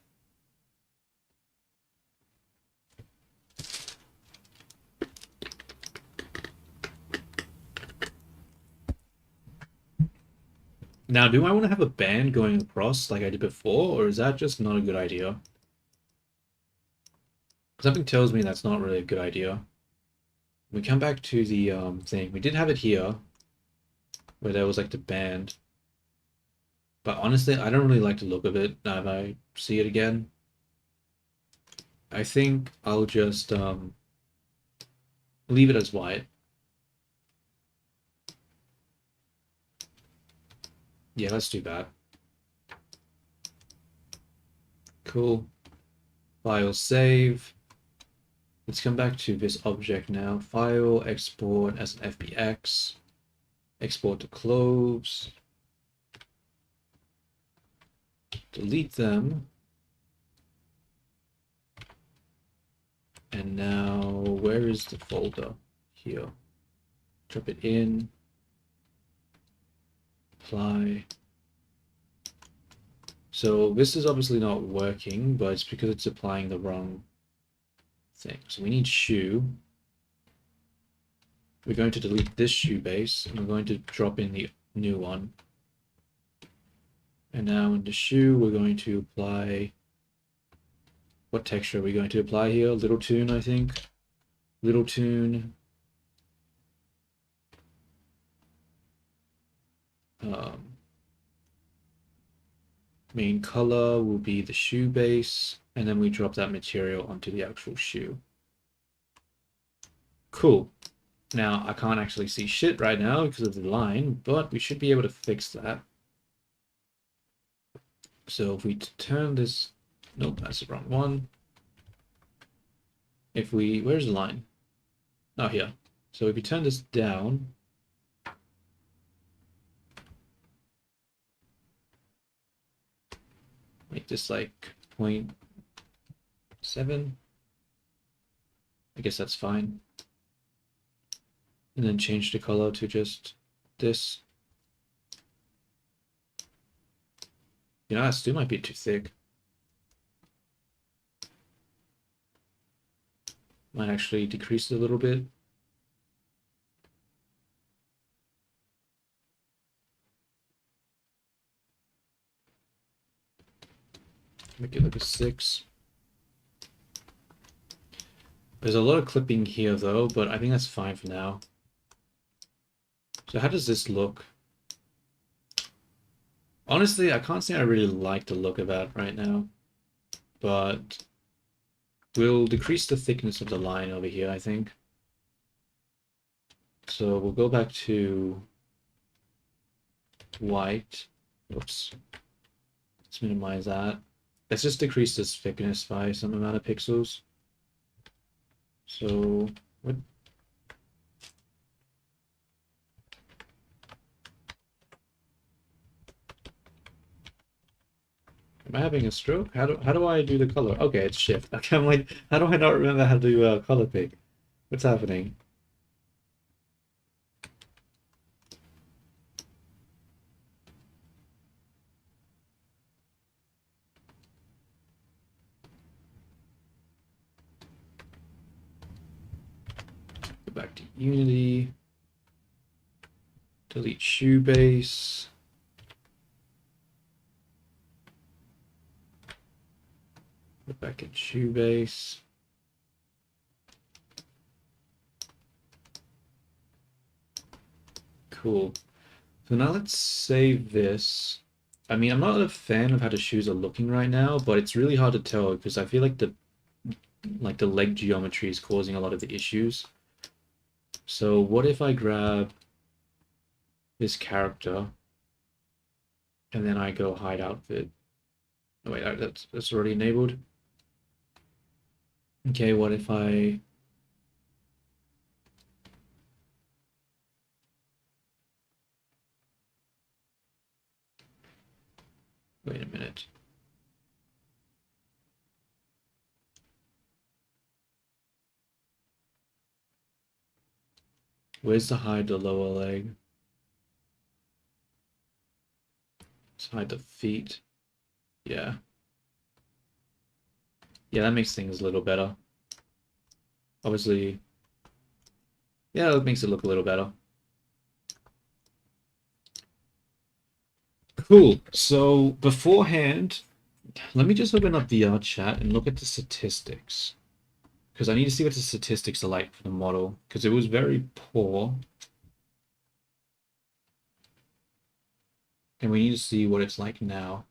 Now, do I want to have a band going across like I did before, or is that just not a good idea? Something tells me that's not really a good idea. We come back to the thing. We did have it here, where there was like the band. But honestly, I don't really like the look of it now that I see it again. I think I'll just leave it as white. Yeah, let's do that. Cool. File save. Let's come back to this object now. File, export as an FBX. Export to clothes. Delete them. And now, where is the folder? Here. Drop it in. Apply. So this is obviously not working, but it's because it's applying the wrong thing. So we need shoe. We're going to delete this shoe base, and we're going to drop in the new one. And now in the shoe, we're going to apply... What texture are we going to apply here? Little Toon, I think. Little Toon. Main color will be the shoe base, and then we drop that material onto the actual shoe. Cool. Now, I can't actually see shit right now because of the line, but we should be able to fix that. So if we turn this, nope, that's the wrong one. If we, where's the line? Oh, here. So if we turn this down, make this like 0.7. I guess that's fine. And then change the color to just this. You know, that still might be too thick. Might actually decrease it a little bit. Make it like a 6. There's a lot of clipping here though, but I think that's fine for now. So how does this look? Honestly, I can't say I really like the look of that right now, but we'll decrease the thickness of the line over here, I think. So we'll go back to white. Oops. Let's minimize that. Let's just decrease this thickness by some amount of pixels. So what? Am I having a stroke? How do I do the color? Okay, it's shift. Okay, I'm like, how do I not remember how to do color pick? What's happening? Go back to Unity. Delete shoe base. Go back in shoe base. Cool. So now let's save this. I mean, I'm not a fan of how the shoes are looking right now, but it's really hard to tell because I feel like the leg geometry is causing a lot of the issues. So what if I grab this character and then I go hide outfit? Oh wait, that's already enabled. Okay, what if I wait a minute. Where's the hide the lower leg? Let's hide the feet. Yeah. Yeah, that makes things a little better. Obviously, yeah, it makes it look a little better. Cool. So beforehand, let me just open up VR chat and look at the statistics. Because I need to see what the statistics are like for the model. Because it was very poor. And we need to see what it's like now.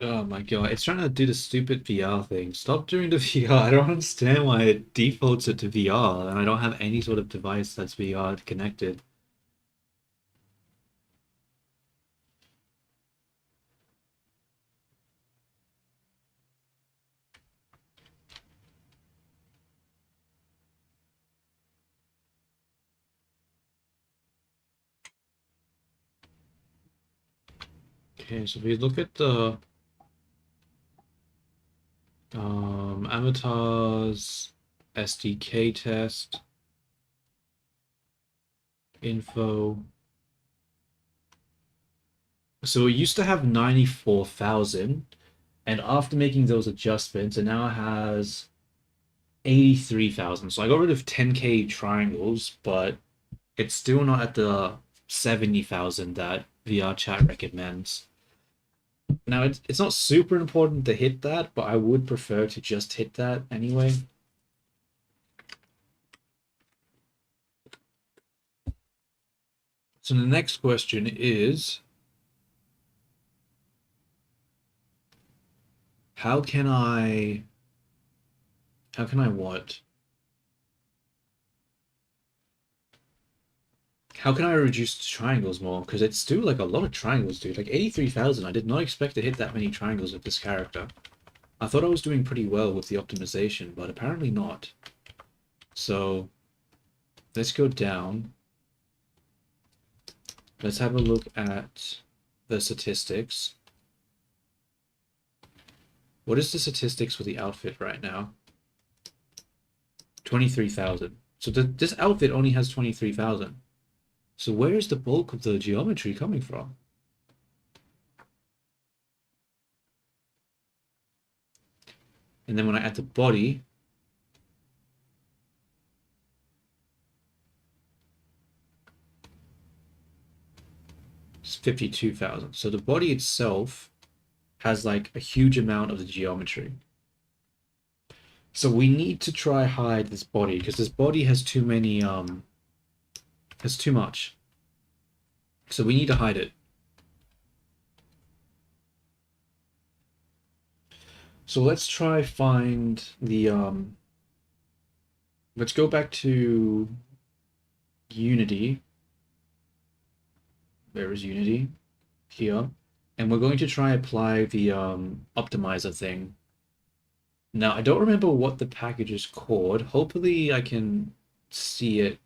Oh my god, it's trying to do the stupid VR thing. Stop doing the VR. I don't understand why it defaults it to VR and I don't have any sort of device that's VR connected. Okay, so if we look at the avatars SDK test. info. So it used to have 94,000, and after making those adjustments, it now has 83,000. So I got rid of 10k triangles, but it's still not at the 70,000 that VR chat recommends. Now it's not super important to hit that, but I would prefer to just hit that anyway. So the next question is, how can I what? How can I reduce the triangles more? Because it's still like a lot of triangles, dude. Like 83,000. I did not expect to hit that many triangles with this character. I thought I was doing pretty well with the optimization, but apparently not. So let's go down. Let's have a look at the statistics. What is the statistics for the outfit right now? 23,000. So this outfit only has 23,000. So where is the bulk of the geometry coming from? And then when I add the body, it's 52,000. So the body itself has like a huge amount of the geometry. So we need to try hide this body because this body has too many has too much. So we need to hide it. So let's try find the let's go back to Unity. Where is Unity? Here. And we're going to try apply the optimizer thing. Now I don't remember what the package is called. Hopefully I can see it.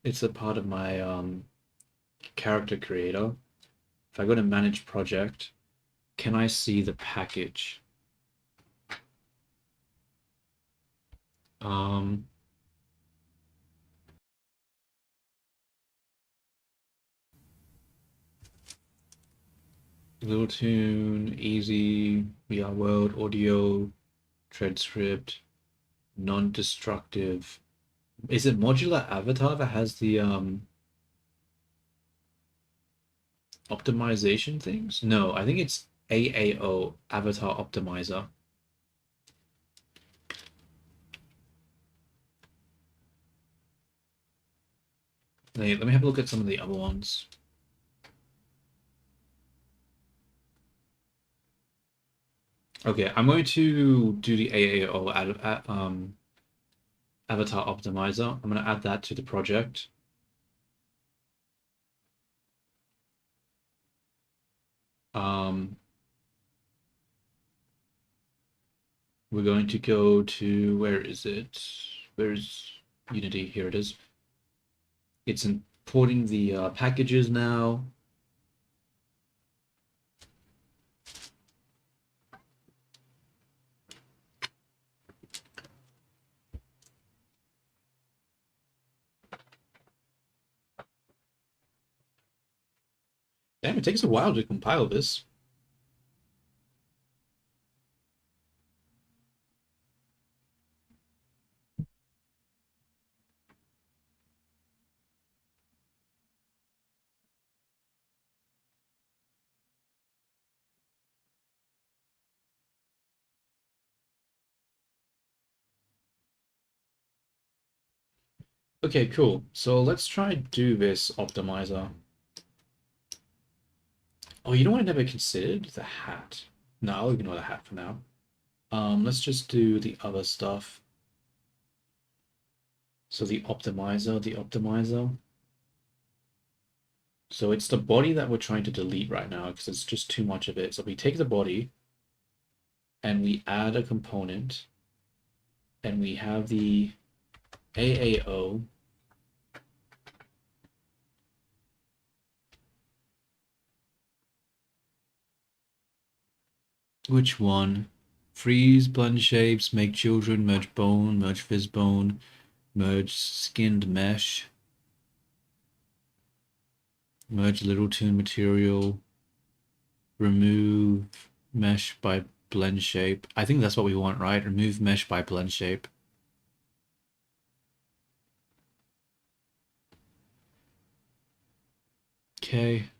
It's a part of my character creator. If I go to manage project, can I see the package? Little tune, easy, VR world, audio, tread script, non-destructive. Is it modular avatar that has the optimization things? No, I think it's AAO, Avatar Optimizer. Let me have a look at some of the other ones. Okay, I'm going to do the AAO Avatar Optimizer. I'm going to add that to the project. We're going to go to, where is it? Where's Unity? Here it is. It's importing the packages now. Damn, it takes a while to compile this. Okay, cool. So let's try do this optimizer. Oh, you know what I never considered? The hat. No, I'll ignore the hat for now. Let's just do the other stuff. So the optimizer. So it's the body that we're trying to delete right now because it's just too much of it. So we take the body and we add a component and we have the AAO. Which one? Freeze, blend shapes, make children, merge bone, merge fizz bone, merge skinned mesh. Merge little tune material. Remove mesh by blend shape. I think that's what we want, right? Remove mesh by blend shape. Okay.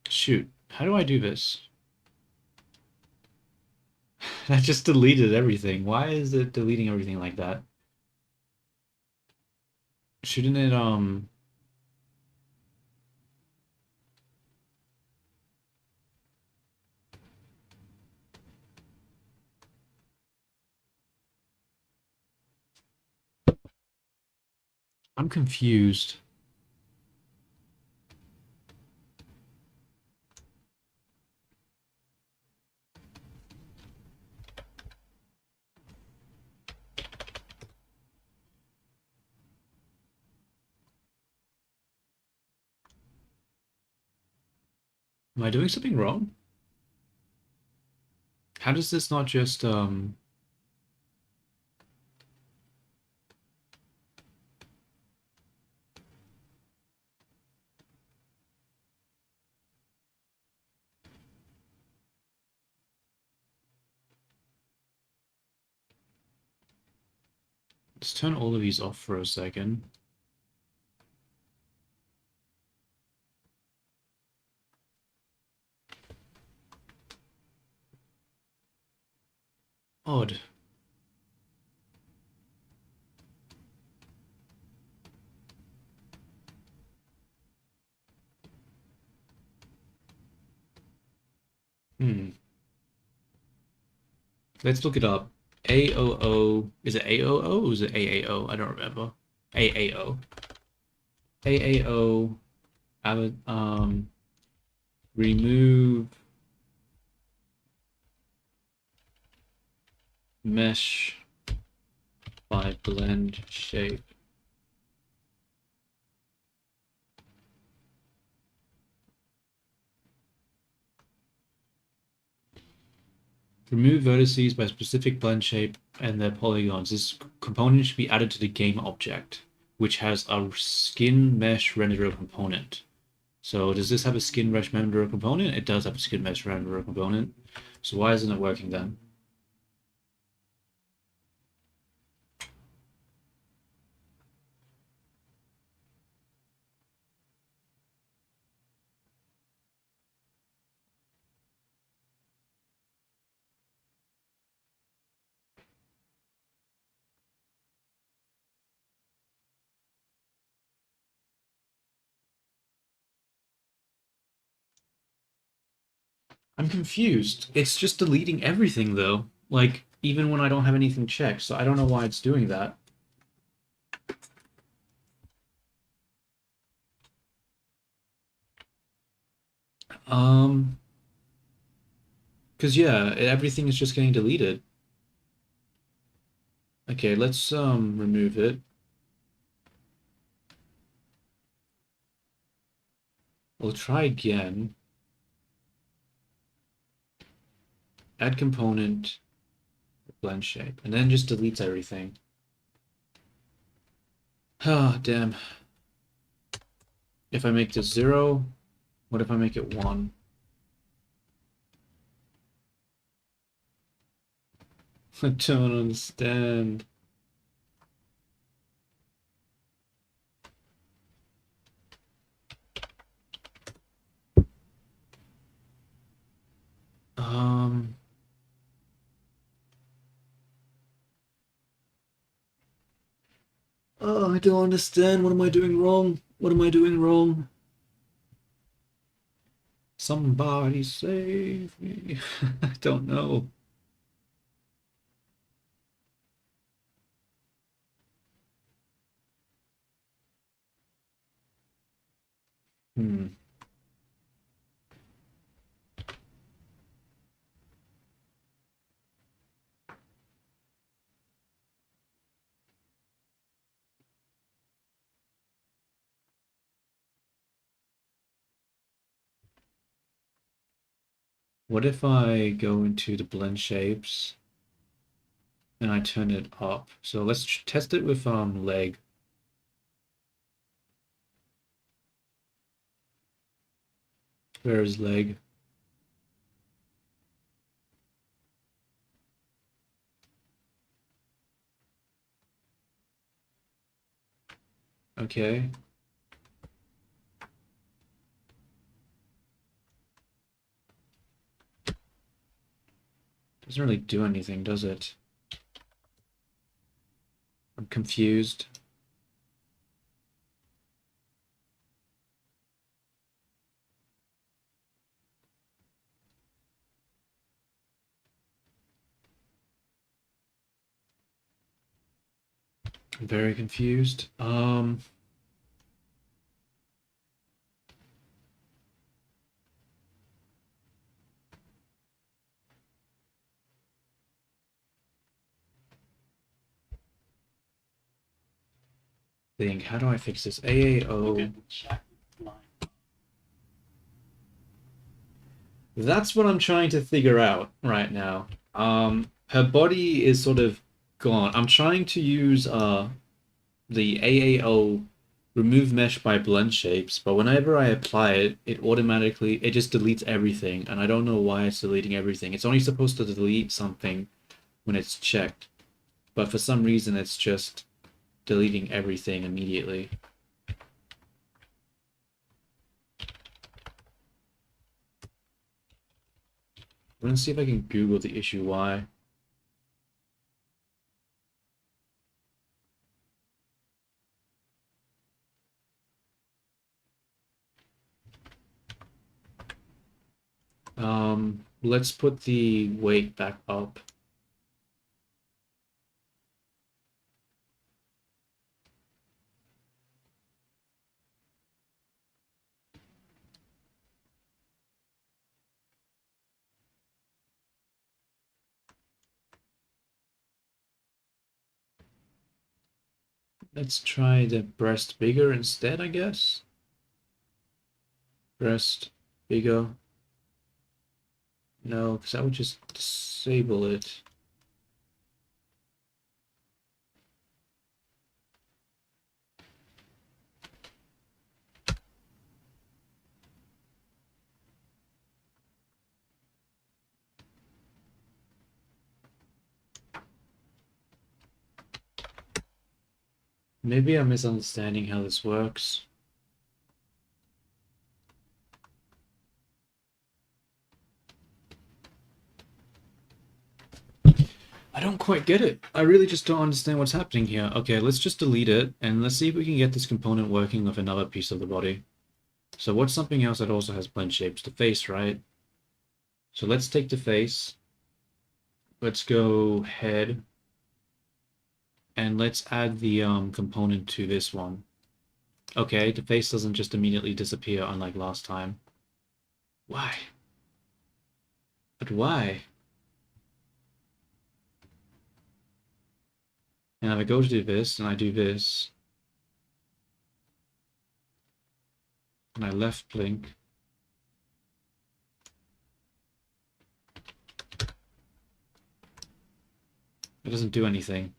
Shoot. How do I do this? That just deleted everything. Why is it deleting everything like that? Shouldn't it, I'm confused. Am I doing something wrong? How does this not just, let's turn all of these off for a second. Odd. Hmm. Let's look it up. AOO. Is it AOO or is it AAO? I don't remember. AAO. AAO. Remove mesh by blend shape. Remove vertices by specific blend shape and their polygons. This component should be added to the game object, which has a skin mesh renderer component. So does this have a skin mesh renderer component? It does have a skin mesh renderer component. So why isn't it working then? I'm confused. It's just deleting everything though. Like even when I don't have anything checked, so I don't know why it's doing that. Um, because yeah, everything is just getting deleted. Okay, let's remove it. We'll try again. Add component, blend shape, and then just deletes everything. Ah, damn. If I make this 0, what if I make it 1? I don't understand. Um, oh, I don't understand. What am I doing wrong? What am I doing wrong? Somebody save me. I don't know. Hmm. What if I go into the blend shapes and I turn it up? So let's test it with leg. Where is leg? Okay. Doesn't really do anything, does it? I'm confused. I'm very confused. Think, how do I fix this? Look AAO. at the chat line. That's what I'm trying to figure out right now. Her body is sort of gone. I'm trying to use the AAO remove mesh by blend shapes, but whenever I apply it, it just deletes everything, and I don't know why it's deleting everything. It's only supposed to delete something when it's checked, but for some reason it's just deleting everything immediately. I'm gonna see if I can Google the issue why. Let's put the weight back up. Let's try the breast bigger instead, I guess. Breast bigger. No, because that would just disable it. Maybe I'm misunderstanding how this works. I don't quite get it. I really just don't understand what's happening here. Okay, let's just delete it, and let's see if we can get this component working with another piece of the body. So what's something else that also has blend shapes? The face, right? So let's take the face. Let's go head. And let's add the component to this one. Okay, the face doesn't just immediately disappear unlike last time. Why? But why? And if I go to do this, and I do this, and I left blink, it doesn't do anything.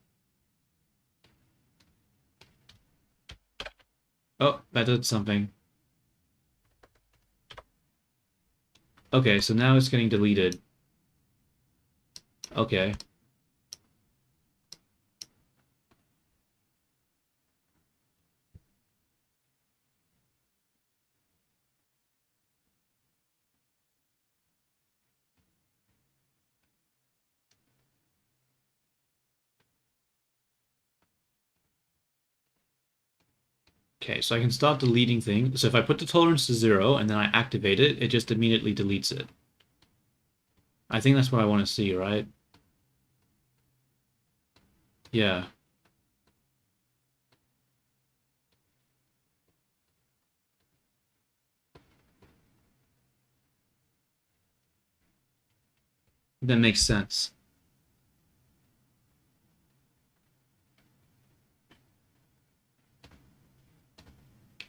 Oh, that did something. Okay, so now it's getting deleted. Okay. Okay, so I can start deleting things. So if I put the tolerance to 0 and then I activate it, it just immediately deletes it. I think that's what I want to see, right? Yeah. That makes sense.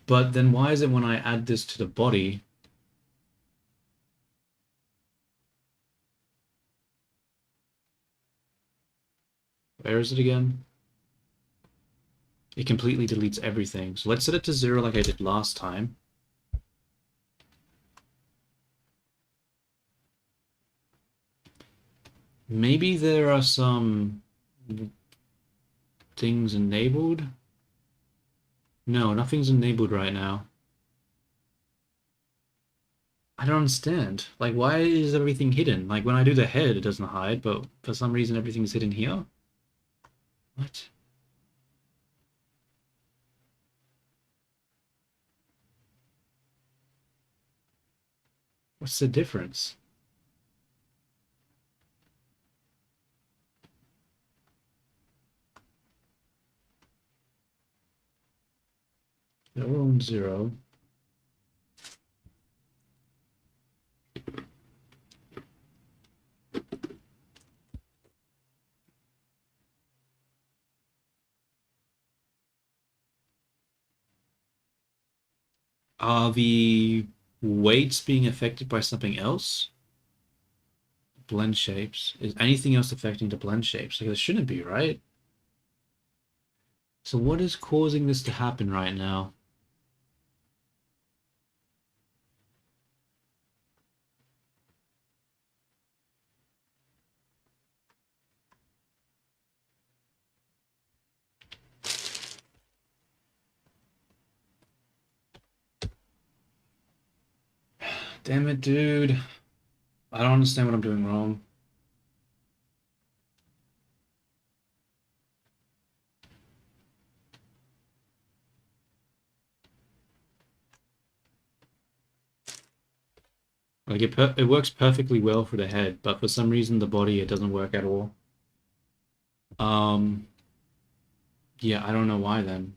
But then why is it when I add this to the body, Where is it again? It completely deletes everything. So let's set it to 0 like I did last time. Maybe there are some things enabled. No, nothing's enabled right now. I don't understand. Like, why is everything hidden? Like, when I do the head, it doesn't hide, but for some reason everything's hidden here? What? What's the difference? They're all on 0. Are the weights being affected by something else? Blend shapes. Is anything else affecting the blend shapes? Like, it shouldn't be, right? So what is causing this to happen right now? Damn it, dude. I don't understand what I'm doing wrong. Like, it works perfectly well for the head, but for some reason the body, it doesn't work at all. Um, yeah, I don't know why then.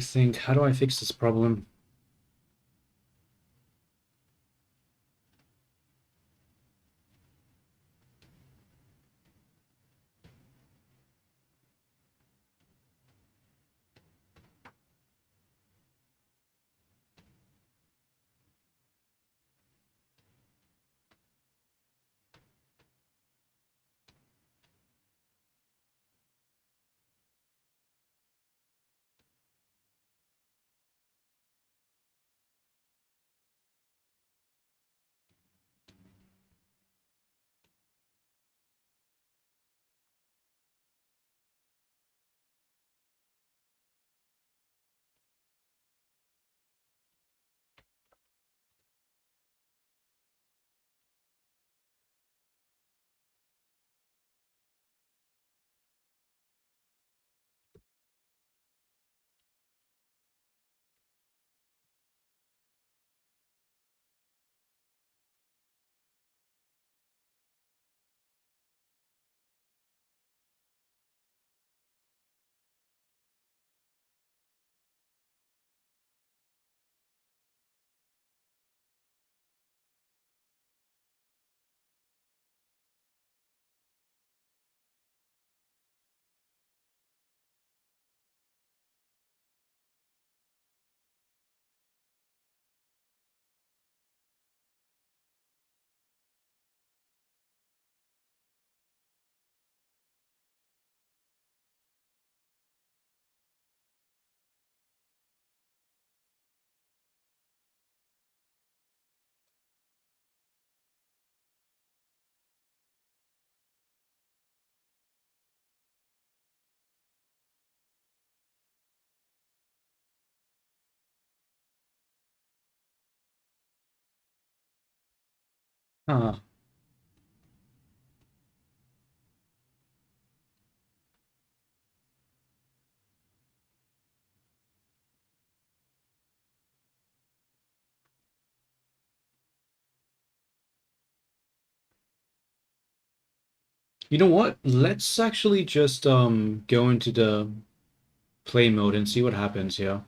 Think. How do I fix this problem? Huh. You know what? Let's actually just go into the play mode and see what happens here.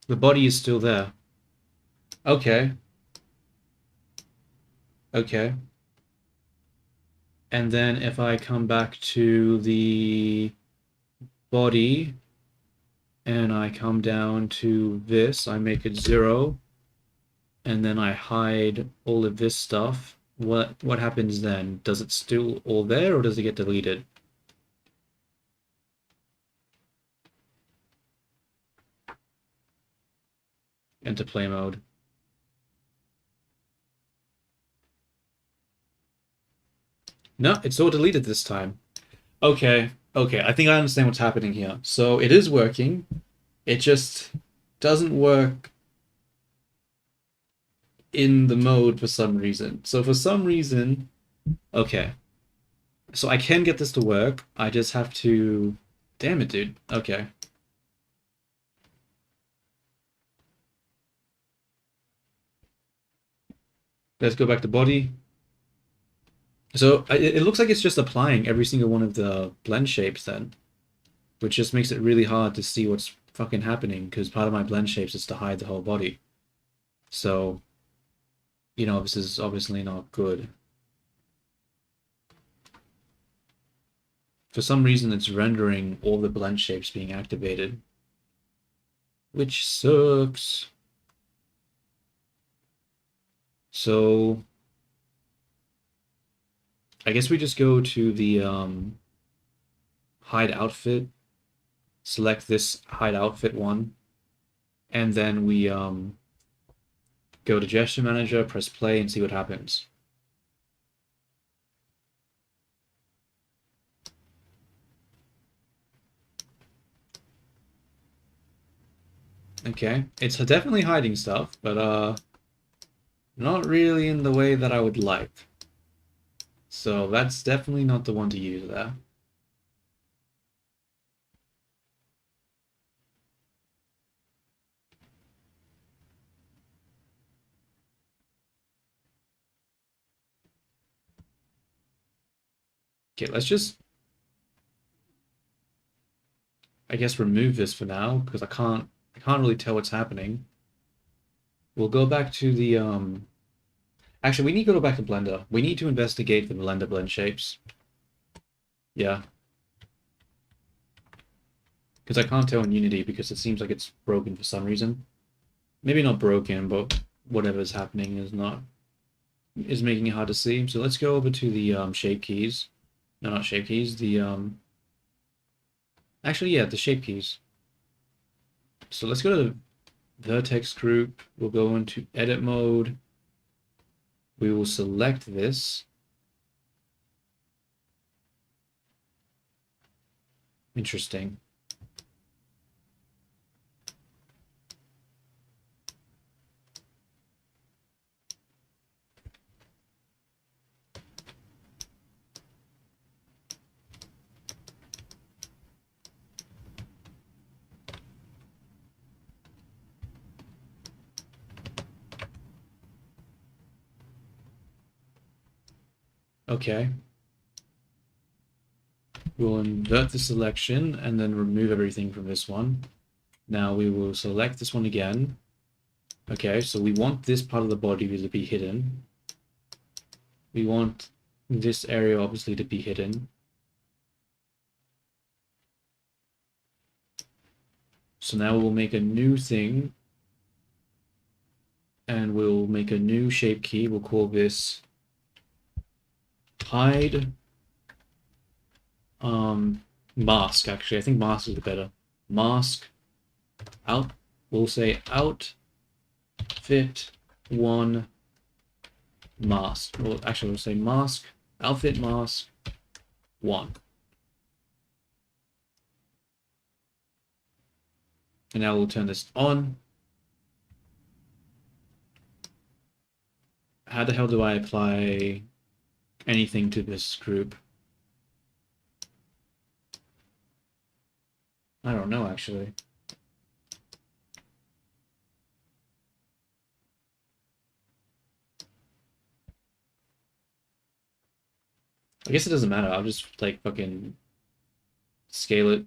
The body is still there. Okay. Okay. And then if I come back to the body and I come down to this, I make it 0, and then I hide all of this stuff. What happens then? Does it still all there or does it get deleted? Into play mode. No, it's all deleted this time. Okay, okay, I think I understand what's happening here. So it is working. It just doesn't work in the mode for some reason. So for some reason, okay. So I can get this to work. I just have to... Damn it, dude. Okay. Let's go back to body. So it looks like it's just applying every single one of the blend shapes then, which just makes it really hard to see what's fucking happening because part of my blend shapes is to hide the whole body. So, you know, this is obviously not good. For some reason, it's rendering all the blend shapes being activated, which sucks. So, I guess we just go to the hide outfit, select this hide outfit one, and then we go to gesture manager, press play, and see what happens. Okay, it's definitely hiding stuff, but not really in the way that I would like. So that's definitely not the one to use there. Okay, let's just, I guess, remove this for now because I can't really tell what's happening. We'll go back to the actually we need to go back to Blender. We need to investigate the Blender blend shapes. Yeah. Because I can't tell in Unity because it seems like it's broken for some reason. Maybe not broken, but whatever's happening is making it hard to see. So let's go over to the shape keys. No, not shape keys, the actually yeah, the shape keys. So let's go to the vertex group. We'll go into edit mode. We will select this. Interesting. Okay. We'll invert the selection and then remove everything from this one. Now we will select this one again. Okay, so we want this part of the body to be hidden. We want this area obviously to be hidden. So now we'll make a new thing and we'll make a new shape key. We'll call this hide mask. Actually, I think mask is better. Mask out. We'll say outfit one mask. Well, actually, we'll say mask outfit mask one. And now we'll turn this on. How the hell do I apply anything to this group? I don't know, actually. I guess it doesn't matter. I'll just, like, fucking scale it.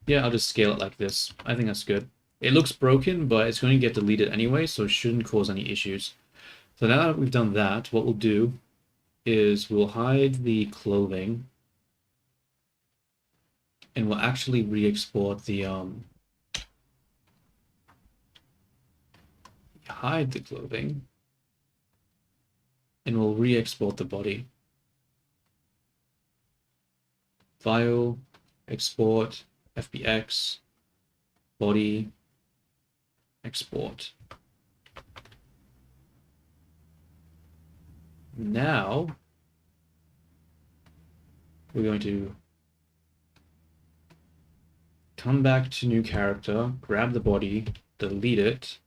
Yeah, I'll just scale it like this. I think that's good. It looks broken, but it's going to get deleted anyway, so it shouldn't cause any issues. So now that we've done that, what we'll do is we'll hide the clothing, and we'll actually re-export the hide the clothing, and we'll re-export the body. File, export, FBX, body, export. Now we're going to come back to new character, grab the body, delete it,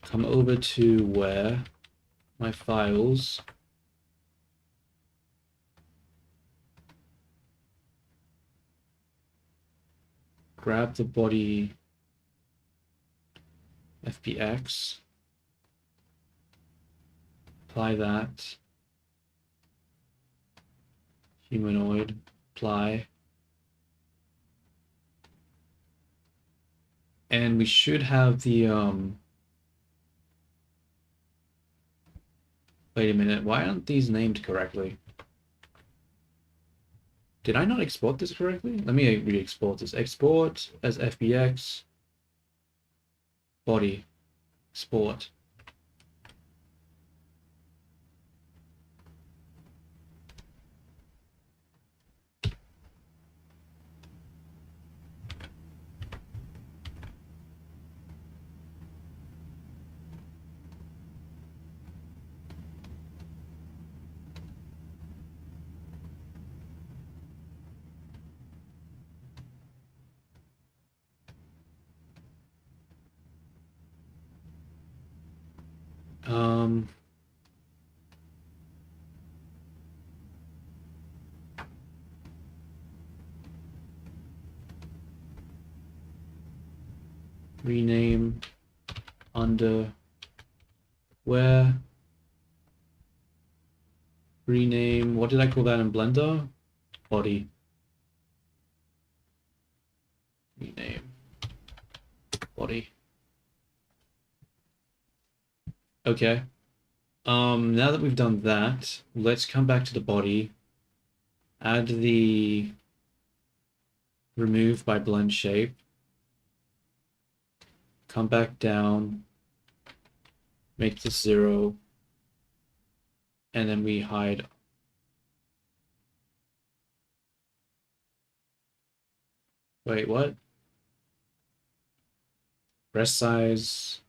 come over to where my files, grab the body FBX, apply that, humanoid, apply, and we should have the wait a minute, why aren't these named correctly? Did I not export this correctly? Let me re-export this. Export as FBX, body, export. Um, rename under where, rename, what did I call that in Blender? Body. Rename body. Okay. Now that we've done that, let's come back to the body, add the remove by blend shape, come back down, make this 0, and then we hide. Wait, what? Breast size,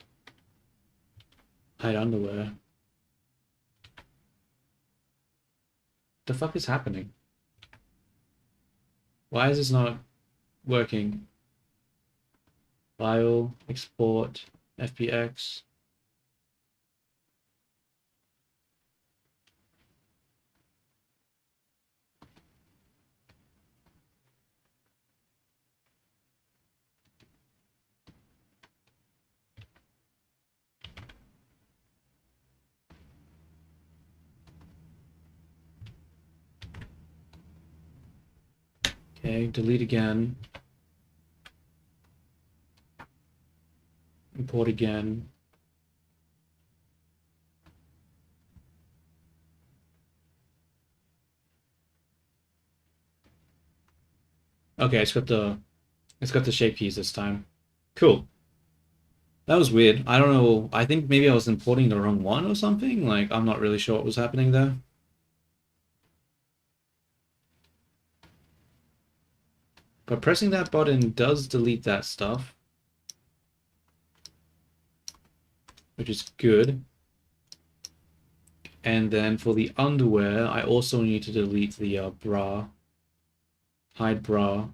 hide underwear. The fuck is happening? Why is this not working? File, export, FBX. Okay, delete again. Import again. Okay, it's got the shape keys this time. Cool. That was weird. I don't know. I think maybe I was importing the wrong one or something. Like, I'm not really sure what was happening there. But pressing that button does delete that stuff, which is good. And then for the underwear, I also need to delete the bra. hide bra,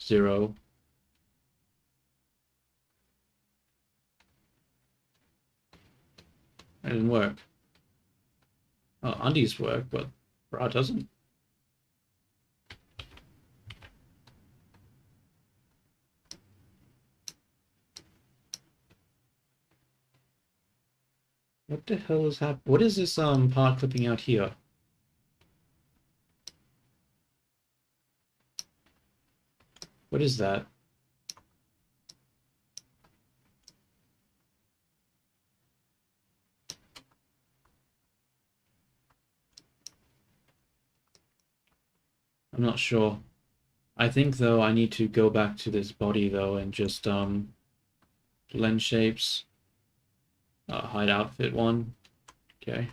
0. That didn't work. Oh, undies work, but bra doesn't. What the hell is happening? What is this part clipping out here? What is that? I'm not sure. I think though I need to go back to this body though and just blend shapes, hide outfit one. Okay.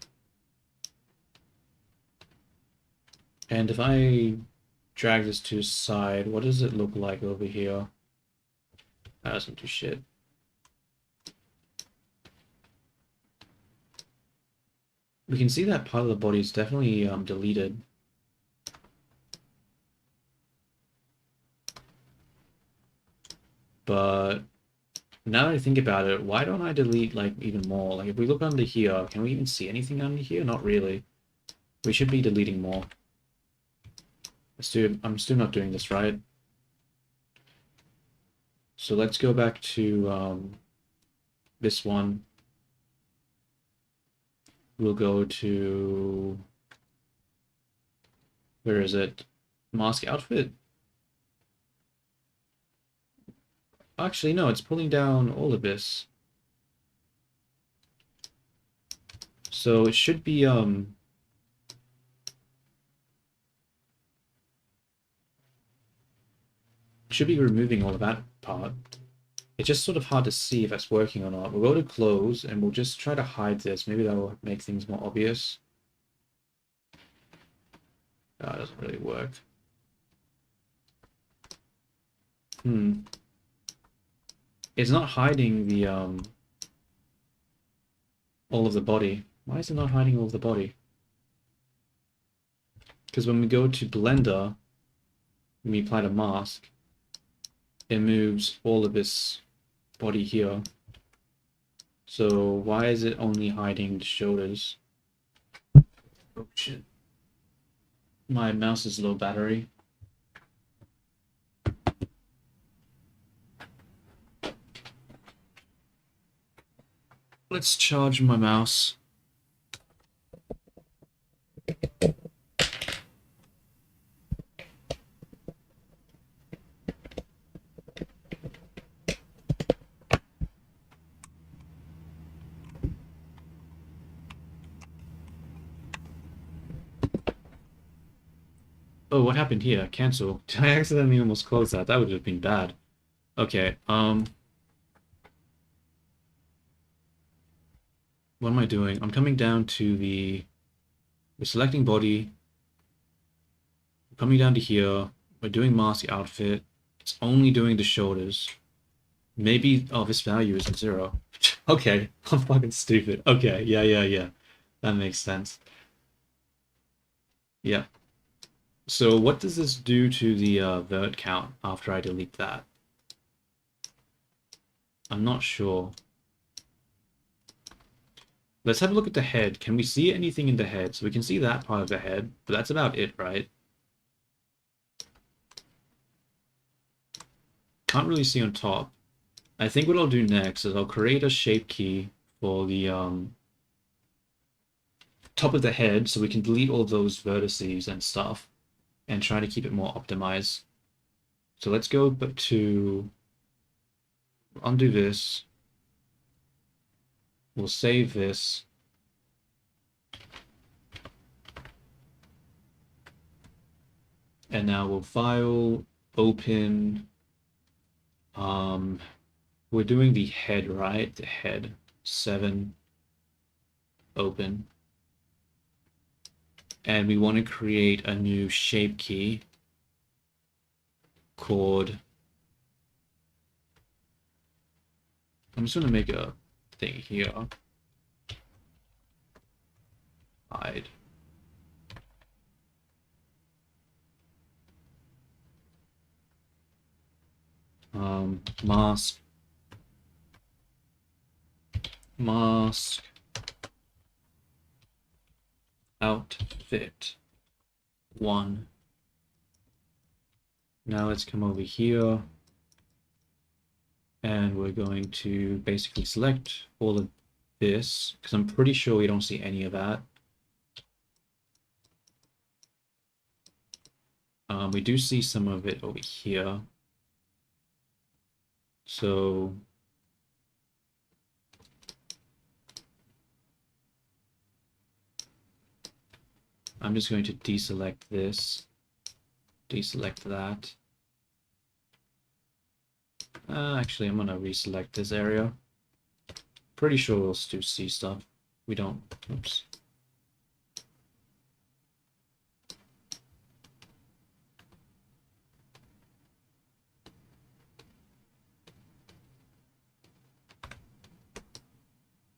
And if I drag this to the side, what does it look like over here? That doesn't do shit. We can see that part of the body is definitely deleted. But now that I think about it, why don't I delete like even more? Like if we look under here, can we even see anything under here? Not really. We should be deleting more. I'm still not doing this right. So let's go back to this one. We'll go to, where is it? Mask outfit. Actually, no, it's pulling down all of this. So it should be removing all of that part. It's just sort of hard to see if that's working or not. We'll go to close and we'll just try to hide this. Maybe that will make things more obvious. That doesn't really work. It's not hiding the all of the body. Why is it not hiding all of the body? Because when we go to Blender, when we apply the mask, it moves all of this body here. So why is it only hiding the shoulders? Oh shit. My mouse is low battery. Let's charge my mouse. Oh, what happened here? Cancel. I accidentally almost closed that. That would have been bad. Okay, what am I doing? I'm coming down to we're selecting body. We're coming down to here. We're doing mask outfit. It's only doing the shoulders. Maybe, oh, this value isn't 0. Okay, I'm fucking stupid. Okay, yeah. That makes sense. Yeah. So what does this do to the vert count after I delete that? I'm not sure. Let's have a look at the head. Can we see anything in the head? So we can see that part of the head, but that's about it, right? Can't really see on top. I think what I'll do next is I'll create a shape key for the top of the head so we can delete all those vertices and stuff and try to keep it more optimized. So let's go back to undo this. We'll save this. And now we'll file, open. We're doing the head, right? The head. 7. Open. And we want to create a new shape key called, I'm just going to make a thing here. Hide. Mask. Mask. Outfit. 1. Now let's come over here. And we're going to basically select all of this, because I'm pretty sure we don't see any of that. We do see some of it over here. So I'm just going to deselect this, deselect that. Actually, I'm going to reselect this area. Pretty sure we'll still see stuff. We don't. Oops.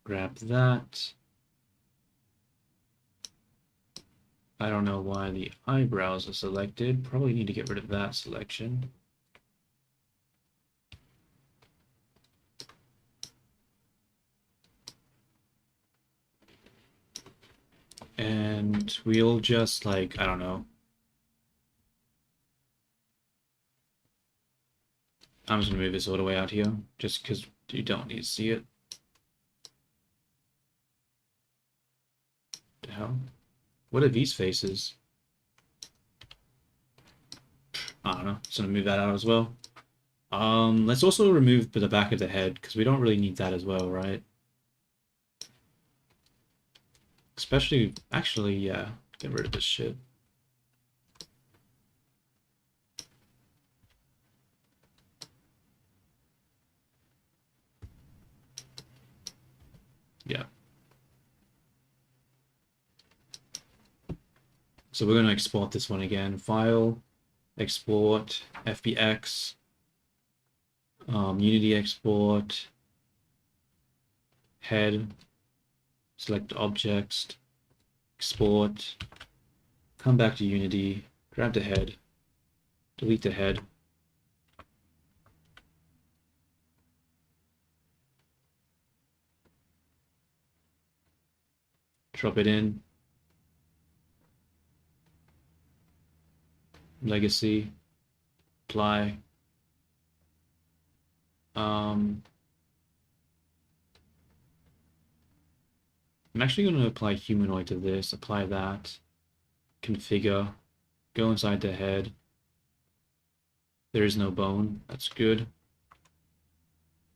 Grab that. I don't know why the eyebrows are selected. Probably need to get rid of that selection. And we'll just, like, I don't know. I'm just gonna move this all the way out here, just because you don't need to see it. The hell? What are these faces? I don't know. Just gonna move that out as well. Let's also remove the back of the head, because we don't really need that as well, right? Especially, actually, yeah, get rid of this shit. Yeah. So we're going to export this one again. File, export, FBX, Unity export, head, select objects, export, come back to Unity, grab the head, delete the head. Drop it in. Legacy, apply. I'm actually going to apply humanoid to this, apply that, configure, go inside the head. There is no bone, that's good.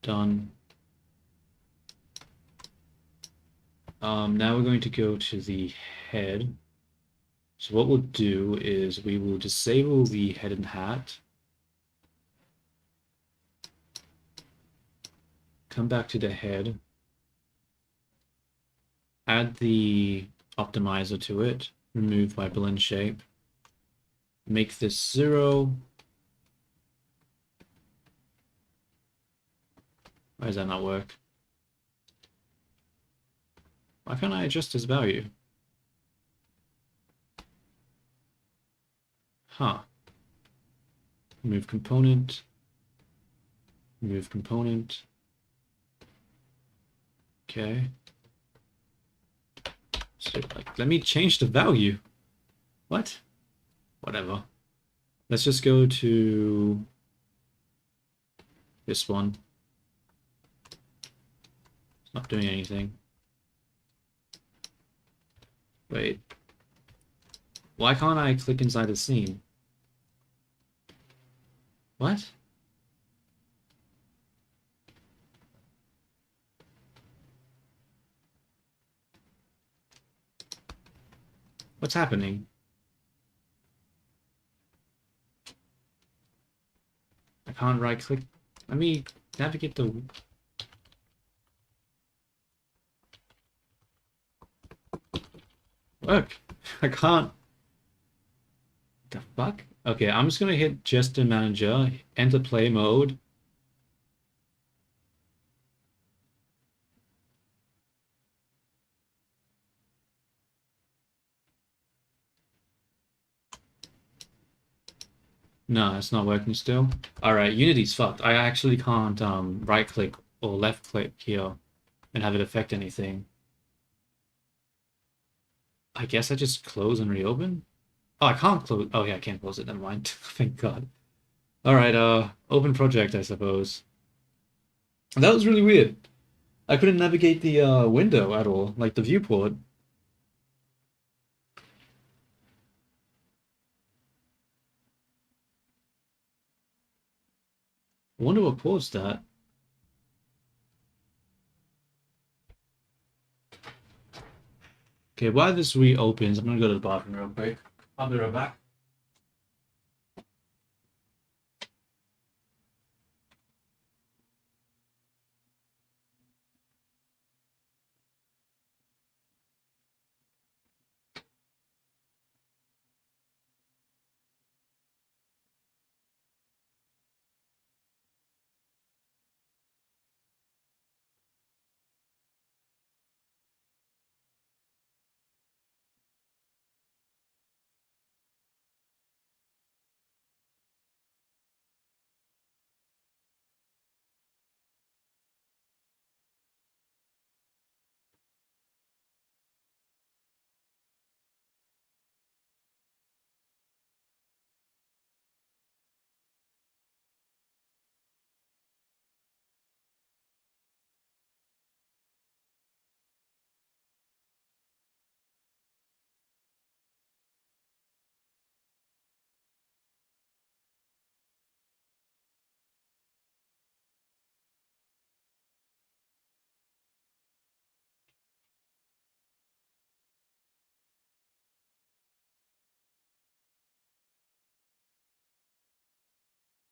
Done. Now we're going to go to the head. So what we'll do is we will disable the head and hat. Come back to the head. Add the optimizer to it. Remove by blend shape. Make this 0. Why does that not work? Why can't I adjust this value? Huh. Remove component. Remove component. Okay. So, like, let me change the value. What? Whatever. Let's just go to this one. It's not doing anything. Wait. Why can't I click inside the scene? What? What's happening? I can't right click. Let me navigate the... Look, I can't. The fuck? Okay, I'm just gonna hit gesture manager, enter play mode. No, it's not working still. All right, Unity's fucked. I actually can't right click or left click here and have it affect anything. I guess I just close and reopen. Oh, I can't close. Oh yeah, I can't close it. Never mind. Thank God. All right, open project, I suppose. That was really weird. I couldn't navigate the window at all, like the viewport. I wonder what caused that. Okay, while this reopens, I'm gonna go to the bathroom real quick. I'll be right back.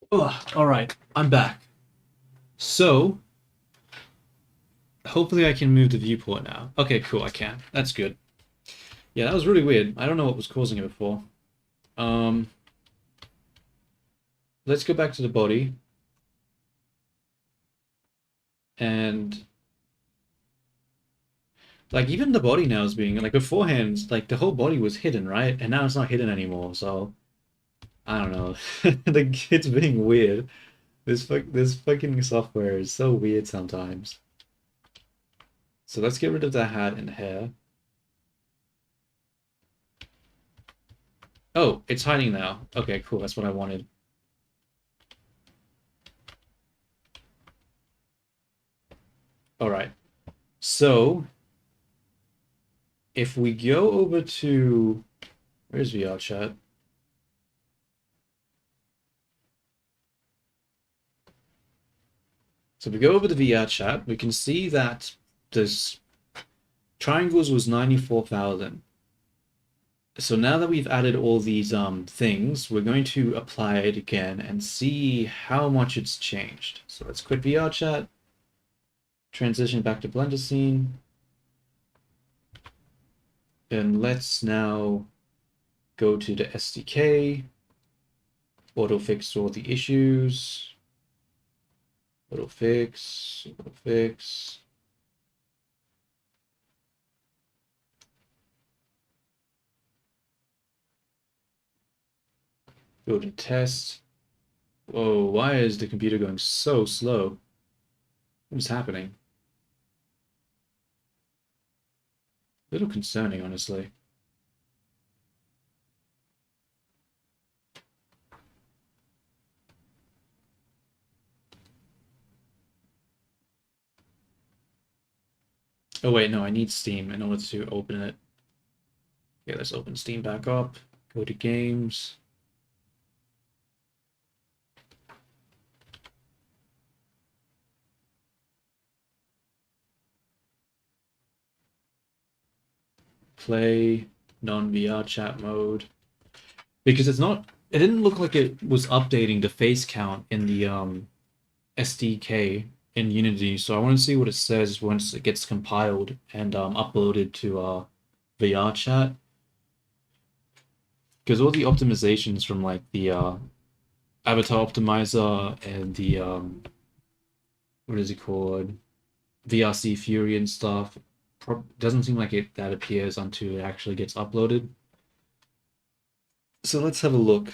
Oh, all right, I'm back. So, hopefully I can move the viewport now. Okay, cool, I can. That's good. Yeah, that was really weird. I don't know what was causing it before. Um, let's go back to the body. And like even the body now is being like beforehand, like the whole body was hidden, right? And now it's not hidden anymore, so I don't know. Like it's being weird. This fucking software is so weird sometimes. So let's get rid of the hat and hair. Oh, it's hiding now. Okay, cool. That's what I wanted. All right. So if we go over to where's VR chat? So if we go over the VR chat, we can see that this triangles was 94,000. So now that we've added all these things, we're going to apply it again and see how much it's changed. So let's quit VR chat, transition back to Blender scene, and let's now go to the SDK, auto fix all the issues, auto fix, auto fix. Go to test. Whoa, why is the computer going so slow? What is happening? A little concerning, honestly. Oh wait, no, I need Steam in order to open it. Okay, let's open Steam back up. Go to games. Play non-VR chat mode. Because it didn't look like it was updating the face count in the SDK in Unity, so I want to see what it says once it gets compiled and uploaded to VR chat. Because all the optimizations from like the avatar optimizer and the what is it called, VRC Fury and stuff, doesn't seem like that appears until it actually gets uploaded. So let's have a look.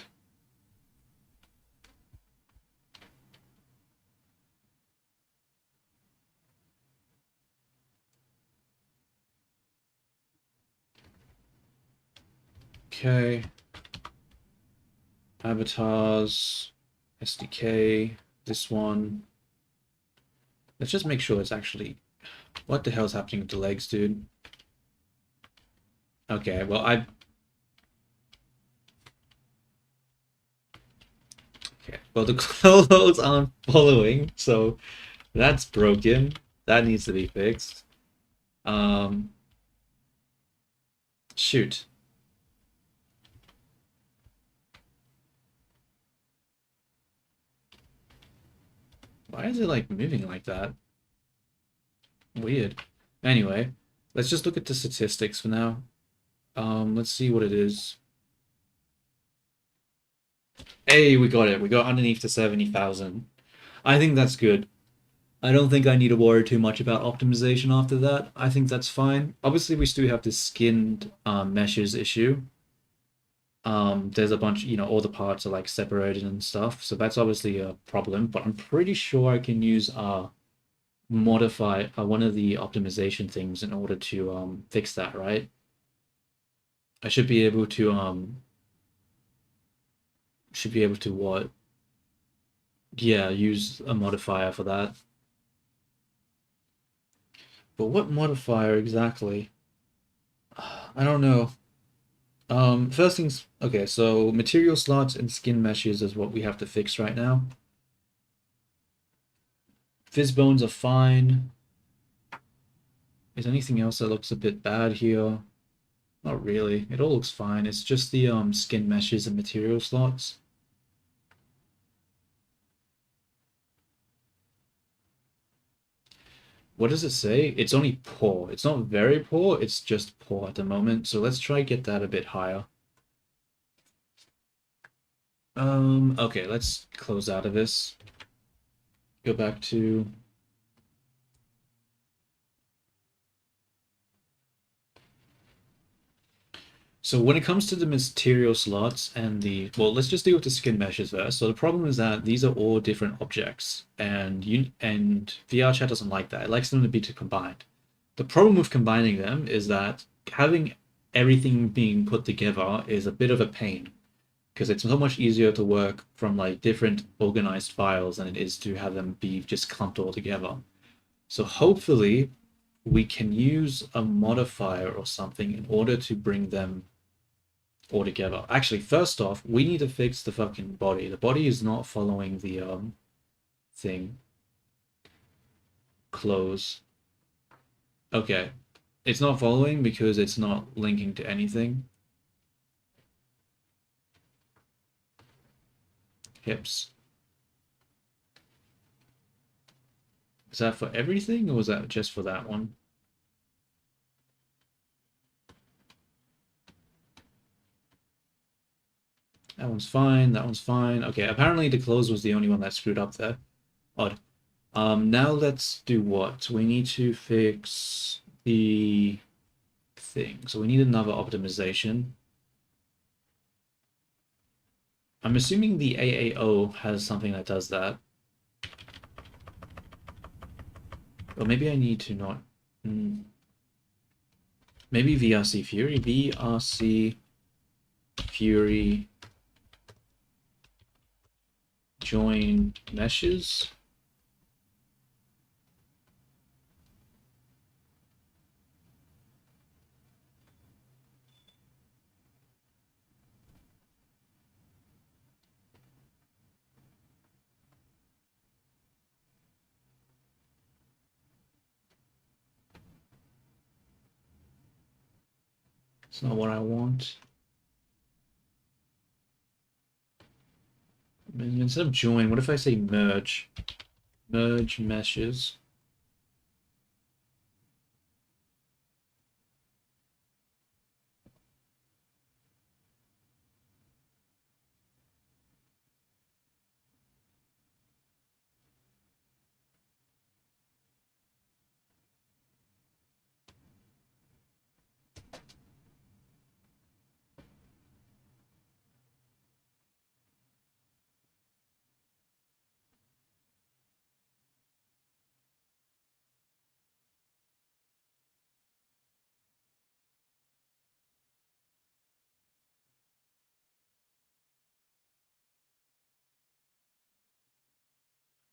Okay. Avatars, SDK, this one. Let's just make sure it's actually... What the hell's happening with the legs, dude? Okay, well, Okay, well, the clothes aren't following, so that's broken. That needs to be fixed. Um... Shoot. Why is it, like, moving like that? Weird. Anyway, let's just look at the statistics for now. Let's see what it is. Hey, we got it. We got underneath the 70,000. I think that's good. I don't think I need to worry too much about optimization after that. I think that's fine. Obviously, we still have this skinned meshes issue. There's a bunch, all the parts are like separated and stuff, so that's obviously a problem. But I'm pretty sure I can use modify one of the optimization things in order to fix that, right? I should be able to what? Yeah, use a modifier for that. But what modifier exactly? I don't know. First things, okay, so material slots and skin meshes is what we have to fix right now. Fizz bones are fine. Is anything else that looks a bit bad here? Not really. It all looks fine. It's just the skin meshes and material slots. What does it say? It's only poor. It's not very poor, it's just poor at the moment. So let's try get that a bit higher. Okay, let's close out of this. Go back to... So when it comes to the material slots and well, let's just deal with the skin meshes first. So the problem is that these are all different objects, and VRChat doesn't like that. It likes them to be combined. The problem with combining them is that having everything being put together is a bit of a pain because it's so much easier to work from like different organized files than it is to have them be just clumped all together. So hopefully we can use a modifier or something in order to bring them all together. Actually, first off, we need to fix the fucking body. The body is not following the thing. Close. Okay. It's not following because it's not linking to anything. Hips. Is that for everything or was that just for that one? That one's fine, that one's fine. Okay, apparently the close was the only one that screwed up there. Odd. Now let's do what? We need to fix the thing. So we need another optimization. I'm assuming the AAO has something that does that. Or maybe I need to not... Maybe VRC Fury? VRC Fury join meshes? It's not what I want. Instead of join, what if I say merge? Merge meshes.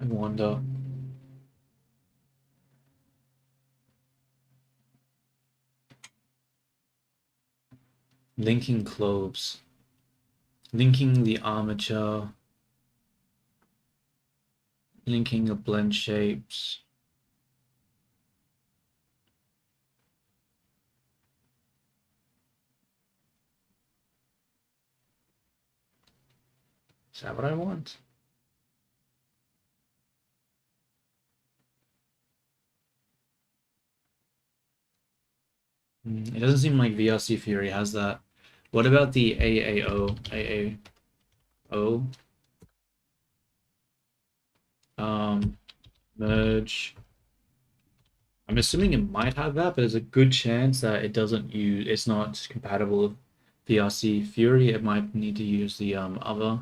I wonder. Linking clothes. Linking the armature. Linking the blend shapes. Is that what I want? It doesn't seem like VRC Fury has that. What about the AAO? AAO? Merge. I'm assuming it might have that, but there's a good chance that it doesn't use. It's not compatible with VRC Fury. It might need to use the other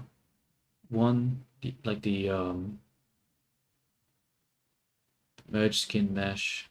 one, like the merge skin mesh.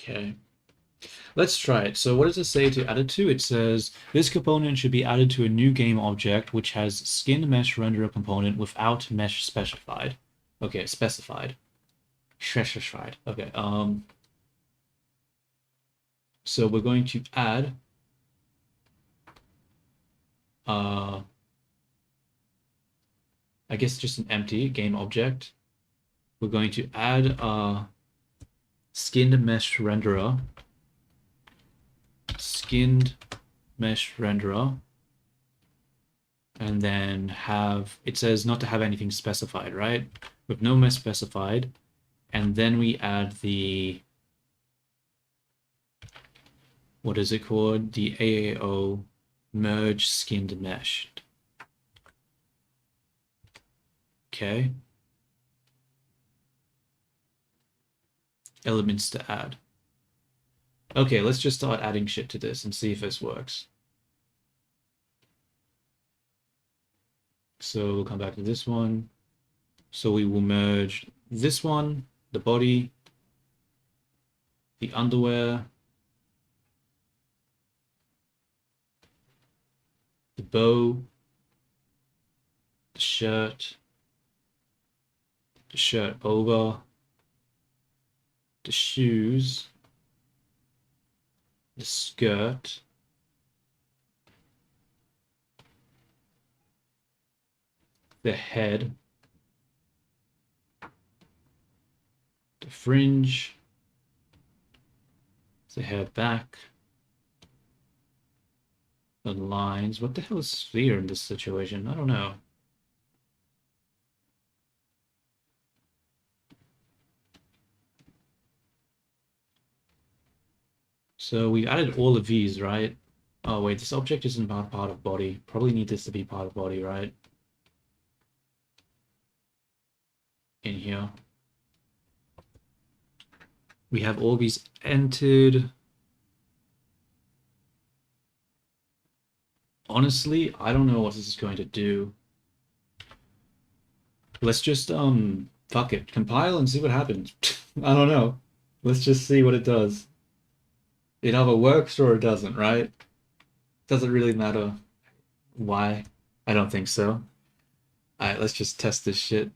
Okay. Let's try it. So what does it say to add it to? It says this component should be added to a new game object which has skin mesh renderer component without mesh specified. Okay, specified. Specified. Okay. So we're going to add I guess just an empty game object. We're going to add skinned mesh renderer. Skinned mesh renderer. And then have, it says not to have anything specified, right? With no mesh specified. And then we add the, what is it called? The AAO merge skinned mesh. Okay. Elements to add. Okay, let's just start adding shit to this and see if this works. So we'll come back to this one. So we will merge this one, the body, the underwear, the bow, the shirt over, the shoes, the skirt, the head, the fringe, the hair back, the lines. What the hell is sphere in this situation? I don't know. So we've added all of these, right? Oh wait, this object isn't part of body. Probably need this to be part of body, right? In here. We have all these entered. Honestly, I don't know what this is going to do. Let's just fuck it. Compile and see what happens. I don't know. Let's just see what it does. It either works or it doesn't, right? Doesn't really matter why. I don't think so. Alright, let's just test this shit.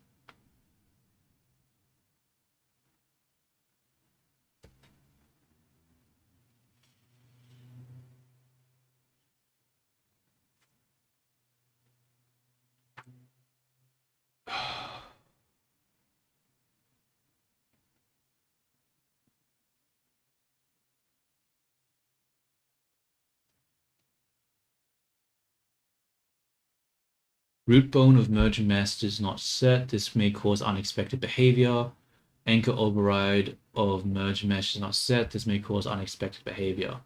Root bone of merge mesh is not set. This may cause unexpected behavior. Anchor override of merge mesh is not set. This may cause unexpected behavior.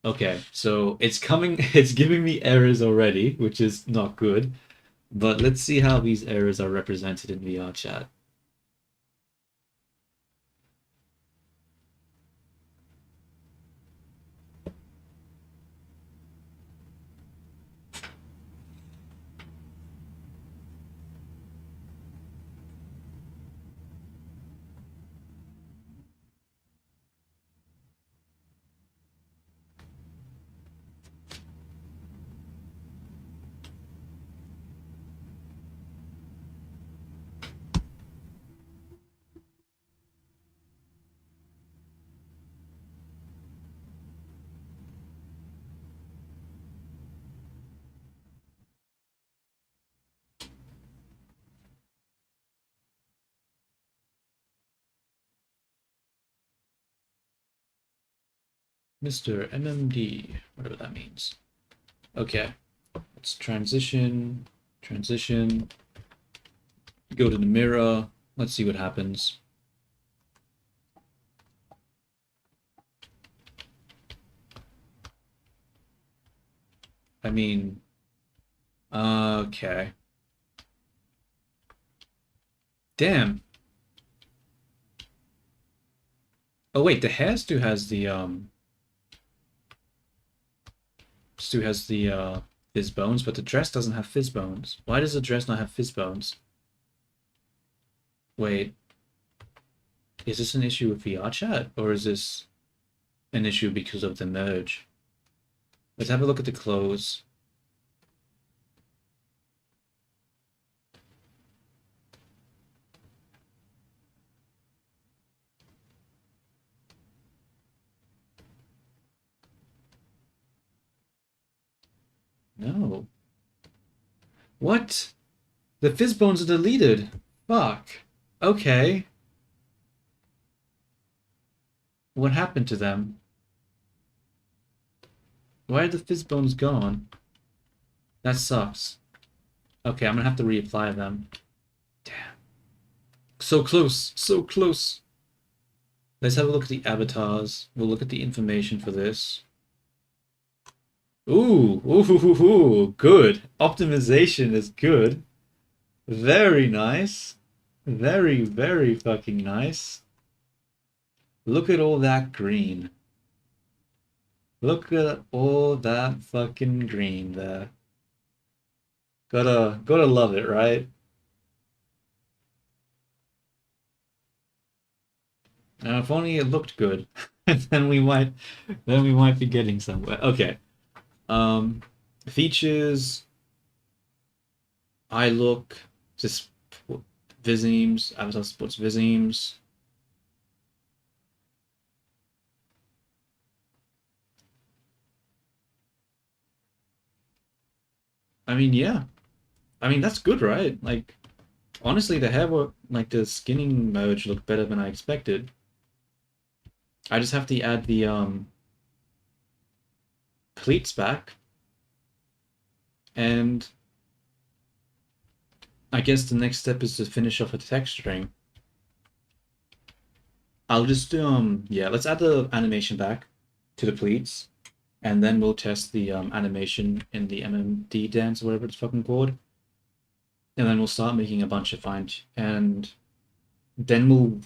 Okay, so it's coming, it's giving me errors already, which is not good. But let's see how these errors are represented in VR chat. Mr. MMD, whatever that means. Okay, let's transition, transition, go to the mirror. Let's see what happens. I mean, okay. Damn. Oh wait, the hair Stu has the Stu has the fizz bones, but the dress doesn't have fizz bones. Why does the dress not have fizz bones? Wait, is this an issue with VR chat, or is this an issue because of the merge? Let's have a look at the clothes. No. What? The fizz bones are deleted. Fuck. Okay. What happened to them? Why are the fizz bones gone? That sucks. Okay, I'm gonna have to reapply them. Damn. So close. So close. Let's have a look at the avatars. We'll look at the information for this. Ooh, ooh, good. Optimization is good. Very nice. Very, very fucking nice. Look at all that green. Look at all that fucking green there. Gotta love it, right? Now, if only it looked good, then we might be getting somewhere. Okay. Um, features, eye look, just Vizimes, Avatar Sports Vizimes. I mean, yeah. I mean, that's good, right? Like, honestly, the hair work, like the skinning merge looked better than I expected. I just have to add the pleats back, and I guess the next step is to finish off a texturing. I'll just yeah, let's add the animation back to the pleats, and then we'll test the animation in the MMD dance, whatever it's fucking called, and then we'll start making a bunch of and then we'll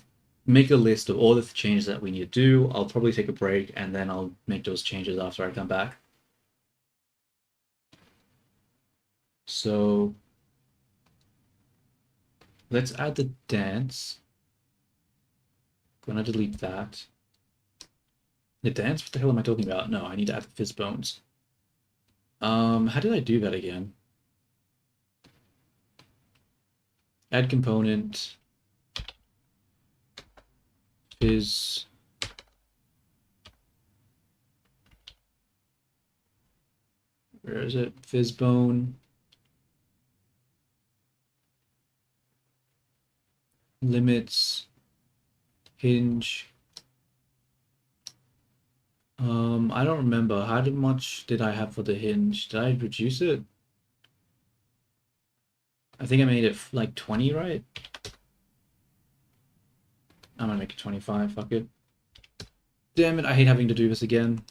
make a list of all the changes that we need to do. I'll probably take a break, and then I'll make those changes after I come back. So let's add the dance. Gonna delete that. The dance? What the hell am I talking about? No, I need to add the fizz bones. How did I do that again? Add component. Fizz. Where is it? Fizz bone. Limits. Hinge. I don't remember. How much did I have for the hinge? Did I reduce it? I think I made it like 20, right? I'm gonna make it 25, fuck it. Damn it, I hate having to do this again.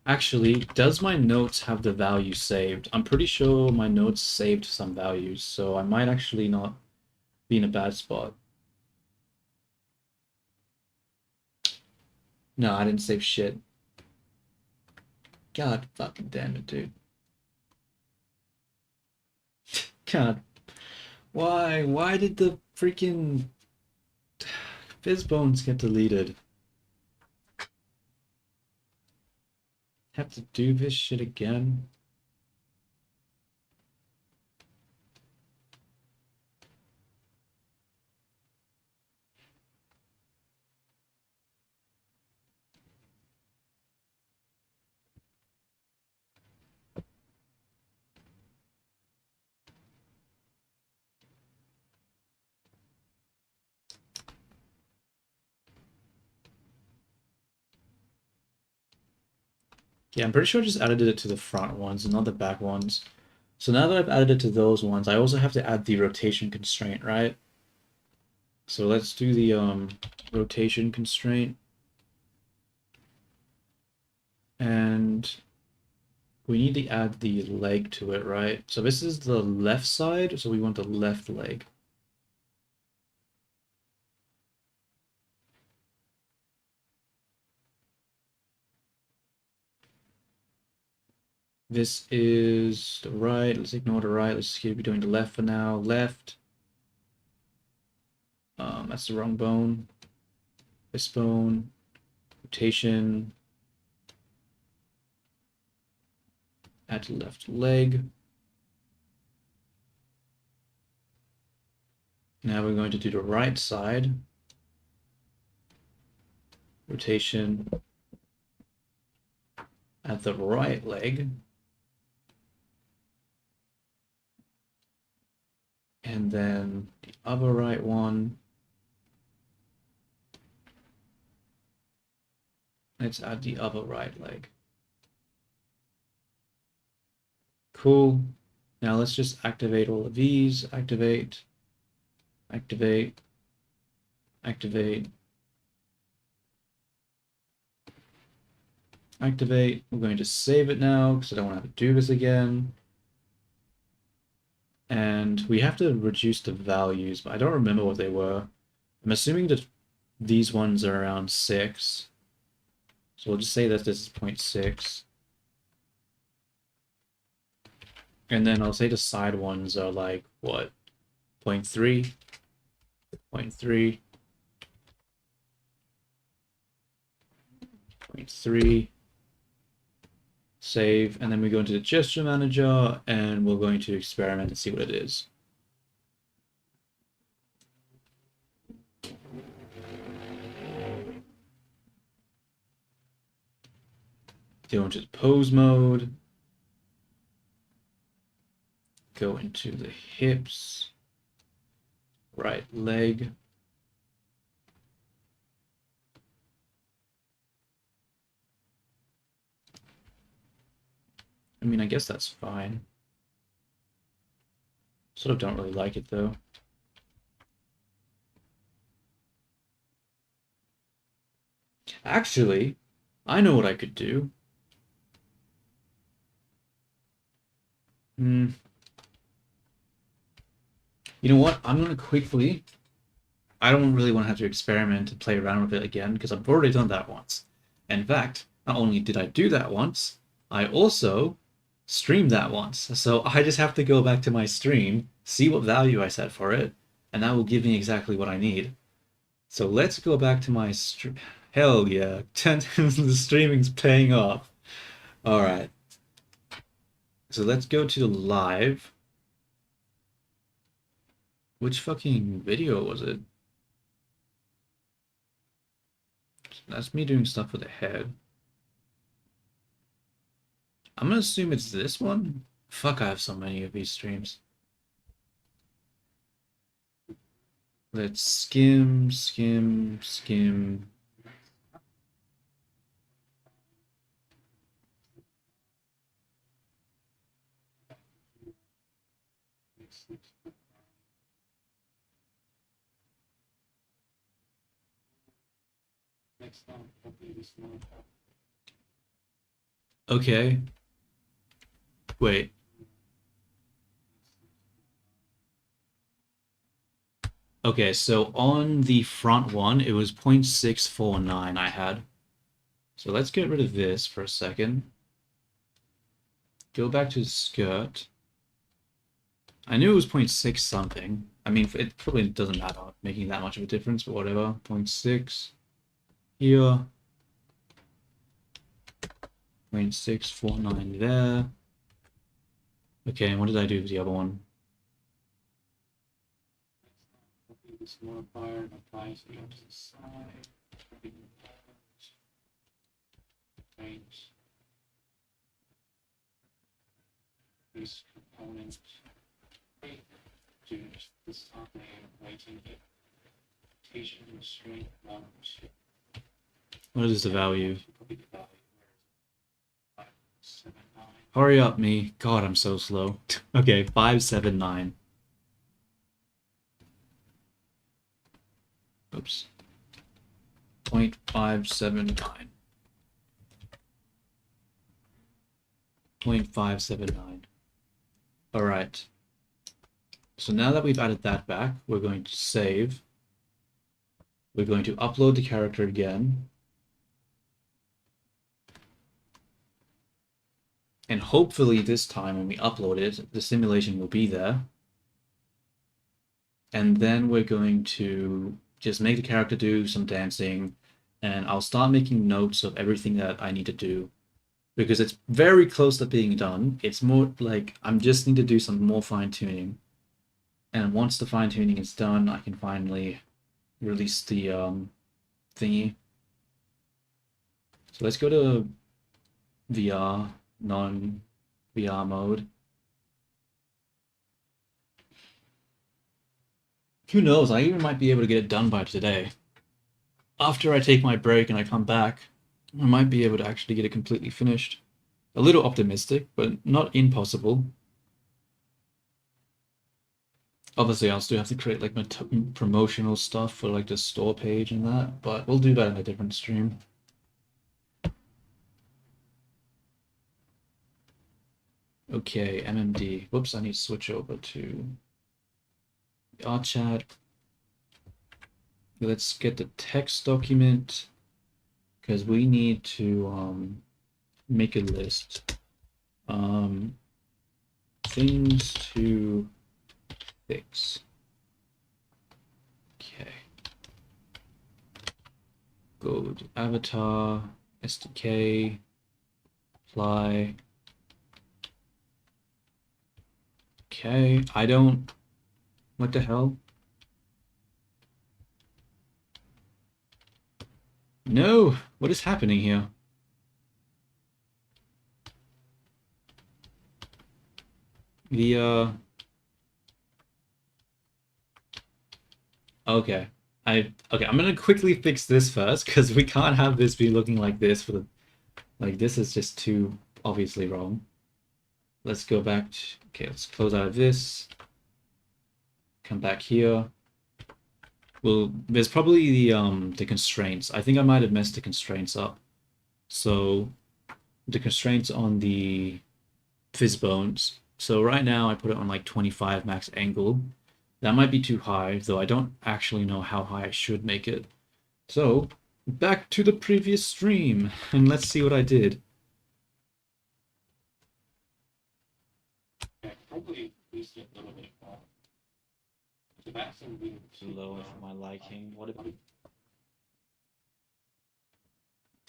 Actually, does my notes have the value saved? I'm pretty sure my notes saved some values, so I might actually not be in a bad spot. No, I didn't save shit. God fucking damn it, dude. God, why? Why did the freaking Fizzbones get deleted? Have to do this shit again? Yeah, I'm pretty sure I just added it to the front ones and not the back ones. So now that I've added it to those ones, I also have to add the rotation constraint, right? So let's do the rotation constraint. And we need to add the leg to it, right? So this is the left side, so we want the left leg. This is the right. Let's ignore the right. Let's keep doing the left for now. Left. That's the wrong bone. This bone. Rotation. Add to left leg. Now we're going to do the right side. Rotation. Add the right leg. And then the other right one. Let's add the other right leg. Cool. Now let's just activate all of these. Activate, activate, activate, activate. We're going to save it now because I don't want to have to do this again. And we have to reduce the values, but I don't remember what they were. I'm assuming that these ones are around 6. So we'll just say that this is 0.6. And then I'll say the side ones are like, what, 0.3, 0.3, 0.3, save, and then we go into the gesture manager and we're going to experiment and see what it is. Go into the pose mode. Go into the hips, right leg. I mean, I guess that's fine. Sort of don't really like it though. Actually, I know what I could do. You know what? I'm gonna quickly. I don't really want to have to experiment and play around with it again because I've already done that once. In fact, not only did I do that once, I also streamed that once. So I just have to go back to my stream, see what value I set for it, and that will give me exactly what I need. So let's go back to my stream. Hell yeah, the streaming's paying off. All right. So let's go to the live. Which fucking video was it? That's me doing stuff with the head. I'm gonna assume it's this one. Fuck, I have so many of these streams. Let's skim, skim, skim. Next time, hopefully this one. Okay. Wait. Okay, so on the front one, it was 0.649 I had. So let's get rid of this for a second. Go back to the skirt. I knew it was 0.6 something. I mean, it probably doesn't matter making that much of a difference, but whatever. 0.6 here. 0.649 there. Okay, and what did I do with the other one? Copy this modifier and apply to the opposite side. Copy the change this component to this top name, waiting it. Rotation string 1, 2. What is the value? Copy the value. 579. Hurry up, me. God, I'm so slow. Okay, 579. Oops. 0.579. 0.579. Alright. So now that we've added that back, we're going to save. We're going to upload the character again. And hopefully this time when we upload it, the simulation will be there. And then we're going to just make the character do some dancing, and I'll start making notes of everything that I need to do, because it's very close to being done. It's more like I just need to do some more fine-tuning. And once the fine-tuning is done, I can finally release the thingy. So let's go to VR, non-VR mode. Who knows, I even might be able to get it done by today. After I take my break and I come back, I might be able to actually get it completely finished. A little optimistic, but not impossible. Obviously, I'll still have to create like my promotional stuff for like the store page and that, but we'll do that in a different stream. Okay, MMD. Whoops, I need to switch over to our chat. Let's get the text document because we need to make a list. Things to fix. Okay. Go to avatar, SDK, apply. Okay, I don't. What the hell? No, what is happening here? The okay. Okay, I'm gonna quickly fix this first because we can't have this be looking like this for the this is just too obviously wrong. Let's go back to, okay, let's close out of this. Come back here. Well, there's probably the constraints. I think I might have messed the constraints up. So the constraints on the fizz bones. So right now I put it on like 25 max angle. That might be too high, though I don't actually know how high I should make it. So back to the previous stream and let's see what I did. Yeah, probably increase it a little bit more. So that's a really Too low for my liking. What if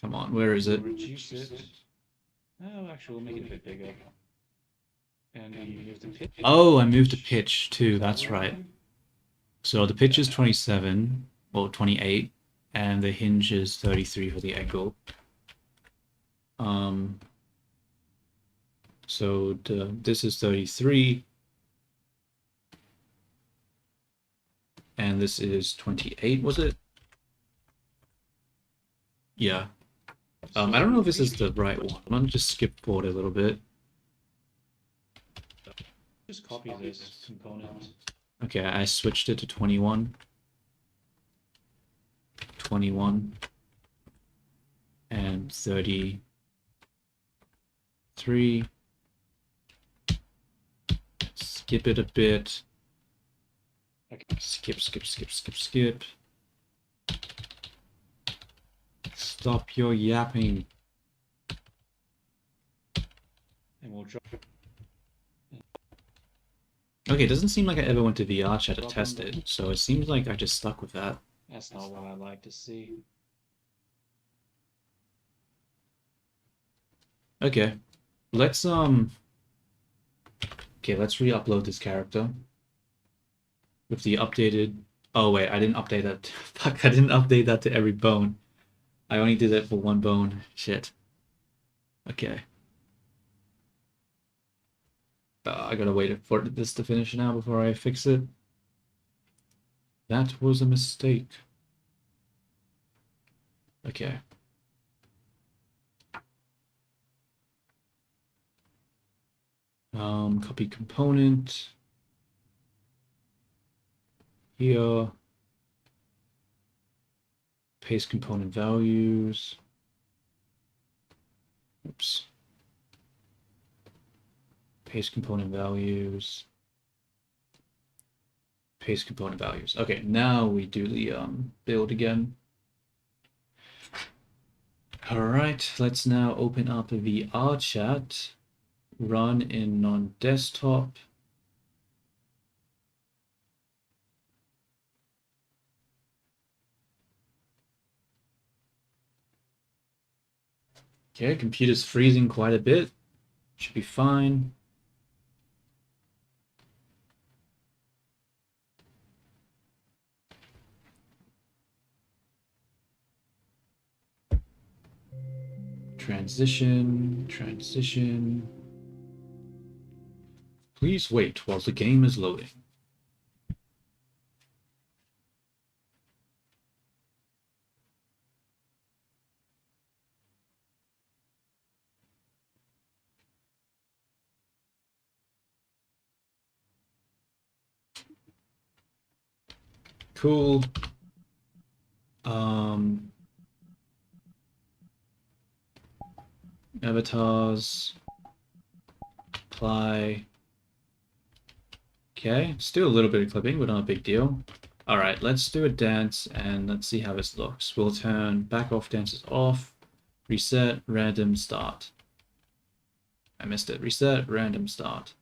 Come on, where is it? reduce it. Oh, actually, we'll make it a bit bigger. And you move the pitch. Oh, I moved the pitch too. That's right. So the pitch is 27, or 28, and the hinge is 33 for the angle. So this is 33, and this is 28. Was it? Yeah. I don't know if this is the right one. I'm gonna just skip forward a little bit. Just copy this component. Okay, I switched it to 21. 21. And 30. 3. Skip it a bit. Okay. Skip, skip, skip, skip, skip. Stop your yapping. And we'll drop it. Okay, it doesn't seem like I ever went to VR chat to Drop test them. it, so it seems like I just stuck with that. That's not what I like to see. Okay, let's let's re-upload this character with the updated. Oh wait, I didn't update that. Fuck, I didn't update that to every bone. I only did that for one bone. Shit. Okay. I gotta wait for this to finish now before I fix it. That was a mistake. Okay. Copy component. Here. Paste component values. Oops. Paste component values. Paste component values. Okay, now we do the build again. All right, let's now open up a VR chat. Run in non-desktop. Okay, computer's freezing quite a bit. Should be fine. Transition, transition. Please wait while the game is loading. Cool. Avatars. Apply. Okay, still a little bit of clipping, but not a big deal. All right, let's do a dance and let's see how this looks. We'll turn back off dances off, reset, random start. I missed it. Reset, random start.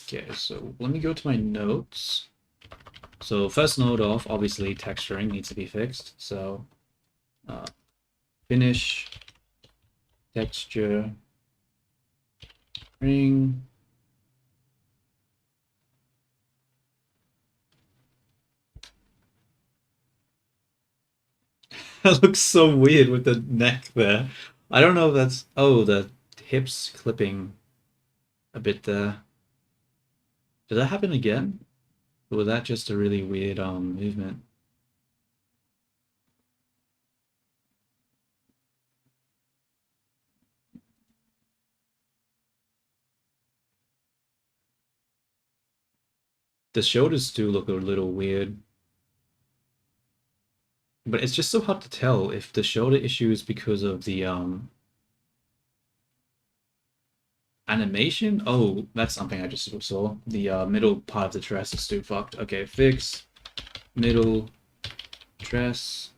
Okay, so let me go to my notes. So first node off, obviously texturing needs to be fixed. So finish texture ring. That looks so weird with the neck there. I don't know if that's... Oh, the hips clipping a bit there. Did that happen again? Or was that just a really weird movement? The shoulders do look a little weird. But it's just so hard to tell if the shoulder issue is because of the animation. Oh, that's something I just saw. The middle part of the dress is still fucked. Okay, fix middle dress.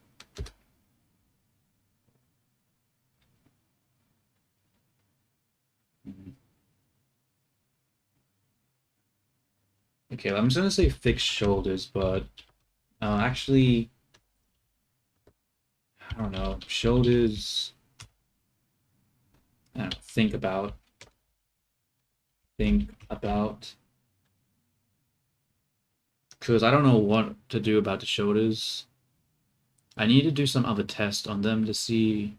Okay, I'm just gonna say fix shoulders, but actually, I don't know. Shoulders. I don't know, think about. Because I don't know what to do about the shoulders. I need to do some other test on them to see.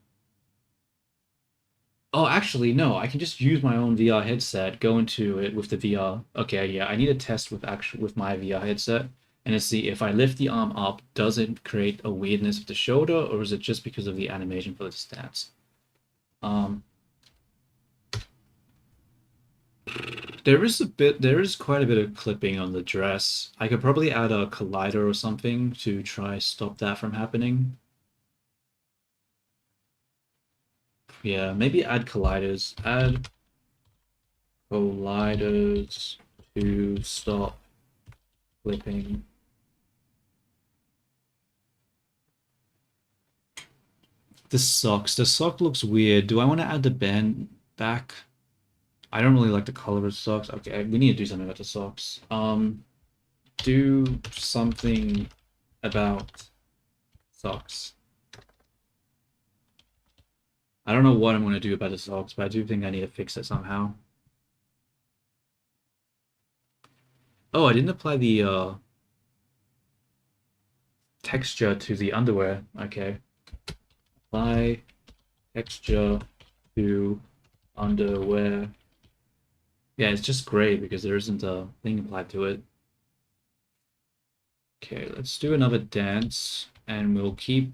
Oh, actually, no. I can just use my own VR headset, go into it with the VR. Okay, yeah, I need a test with my VR headset and to see if I lift the arm up, does it create a weirdness with the shoulder, or is it just because of the animation for the stats? There is quite a bit of clipping on the dress. I could probably add a collider or something to try stop that from happening. Yeah, maybe add colliders. Add colliders to stop clipping. This sucks. The sock looks weird. Do I want to add the band back? I don't really like the color of the socks. Okay, we need to do something about the socks. Do something about socks. I don't know what I'm going to do about the socks, but I do think I need to fix it somehow. Oh, I didn't apply the texture to the underwear. Okay. Apply texture to underwear. Yeah, it's just gray because there isn't a thing applied to it. Okay, let's do another dance and we'll keep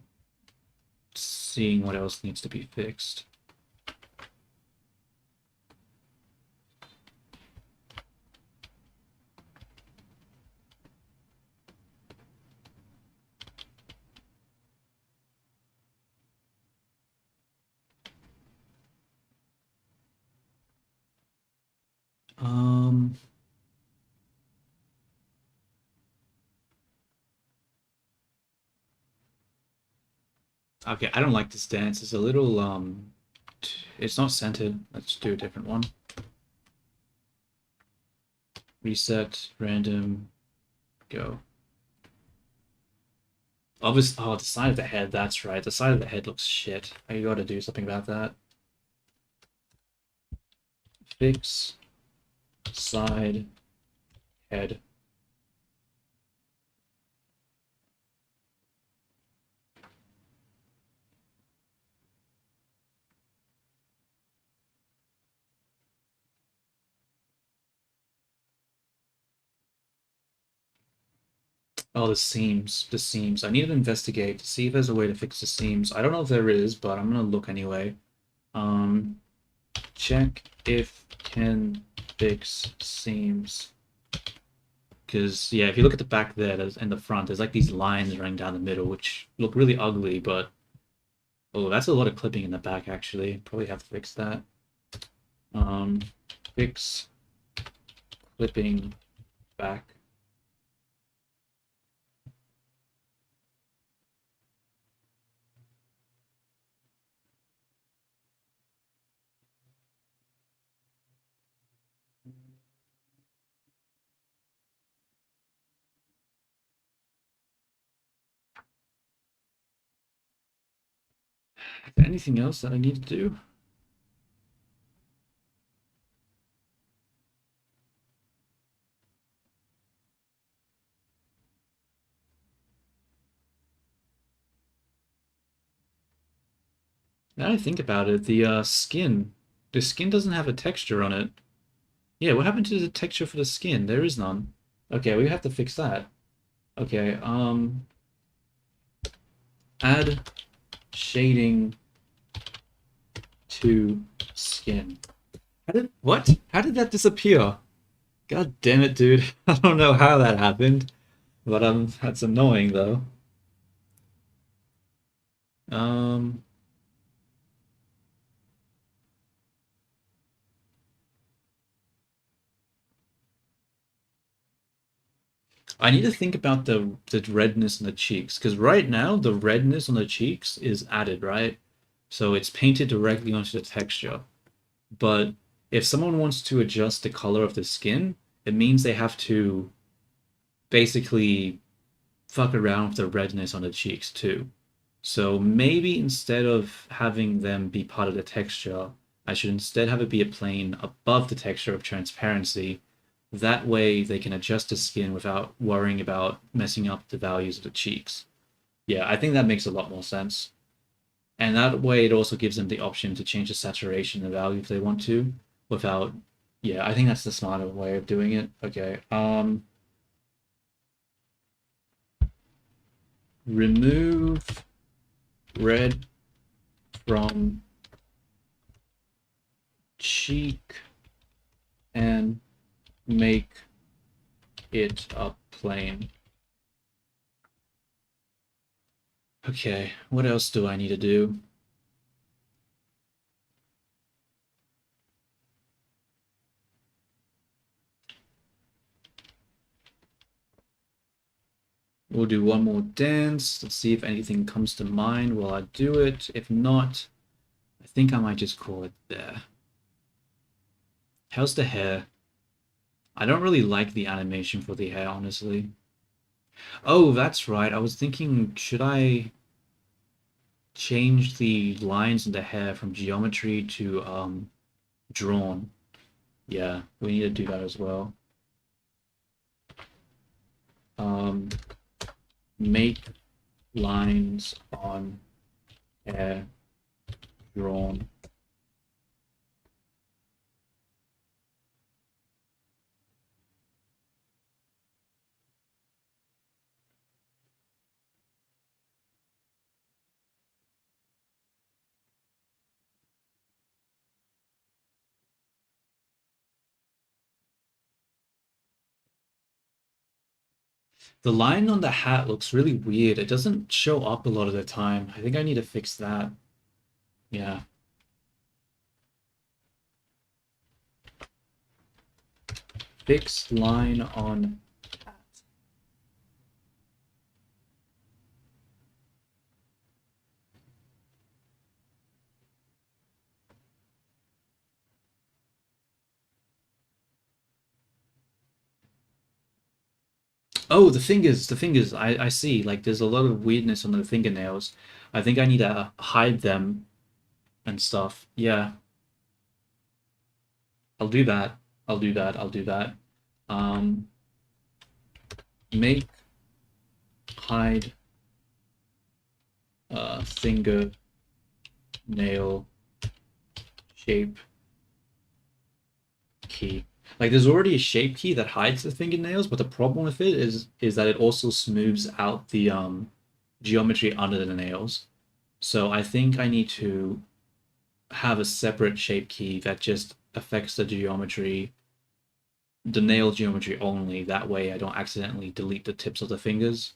seeing what else needs to be fixed. Um, okay, I don't like this dance. It's a little it's not centered. Let's do a different one. Reset, random, go. Obviously, oh, the side of the head, that's right. The side of the head looks shit. I gotta do something about that. Fix side head. Oh, the seams. The seams. I need to investigate to see if there's a way to fix the seams. I don't know if there is, but I'm gonna look anyway. Um, check if can fix seams. Because, yeah, if you look at the back there and the front, there's like these lines running down the middle, which look really ugly, but... Oh, that's a lot of clipping in the back, actually. Probably have to fix that. Fix clipping back. Is there anything else that I need to do? Now I think about it, the skin. The skin doesn't have a texture on it. Yeah, what happened to the texture for the skin? There is none. Okay, we have to fix that. Okay, add shading to skin. What? How did that disappear? God damn it, dude. I don't know how that happened, but that's annoying though. Um, I need to think about the redness in the cheeks because right now the redness on the cheeks is added, right? So it's painted directly onto the texture. But if someone wants to adjust the color of the skin, it means they have to basically fuck around with the redness on the cheeks too. So maybe instead of having them be part of the texture, I should instead have it be a plane above the texture of transparency. That way they can adjust the skin without worrying about messing up the values of the cheeks. Yeah, I think that makes a lot more sense. And that way it also gives them the option to change the saturation and value if they want to without, yeah, I think that's the smarter way of doing it. Okay. Remove red from cheek and make it a plane. Okay, what else do I need to do? We'll do one more dance. Let's see if anything comes to mind while I do it. If not, I think I might just call it there. How's the hair? I don't really like the animation for the hair, honestly. Oh, that's right. I was thinking, should I change the lines in the hair from geometry to drawn? Yeah, we need to do that as well. Make lines on hair drawn. The line on the hat looks really weird. It doesn't show up a lot of the time. I think I need to fix that. Yeah. Fix line on hat. Oh, the fingers. I see. Like, there's a lot of weirdness on the fingernails. I think I need to hide them and stuff. Yeah, I'll do that. I'll do that. I'll do that. Um, make hide finger nail shape key. Like, there's already a shape key that hides the fingernails, but the problem with it is that it also smooths out the geometry under the nails. So I think I need to have a separate shape key that just affects the nail geometry only. That way I don't accidentally delete the tips of the fingers.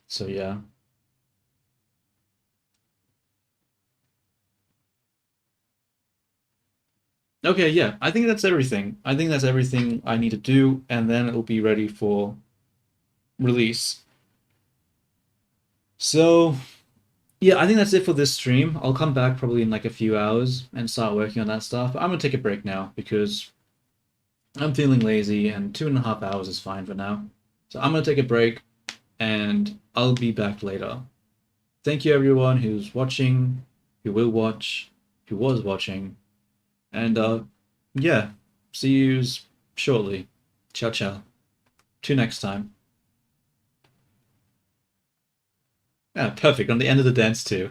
So yeah. Okay, yeah. I think that's everything. I think that's everything I need to do, and then it'll be ready for release. So yeah, I think that's it for this stream. I'll come back probably in like a few hours and start working on that stuff. I'm gonna take a break now because I'm feeling lazy and 2.5 hours is fine for now. So I'm gonna take a break and I'll be back later. Thank you everyone who's watching, who will watch, who was watching, and yeah, see you shortly. Ciao ciao. Till next time. Yeah, perfect. On the end of the dance too.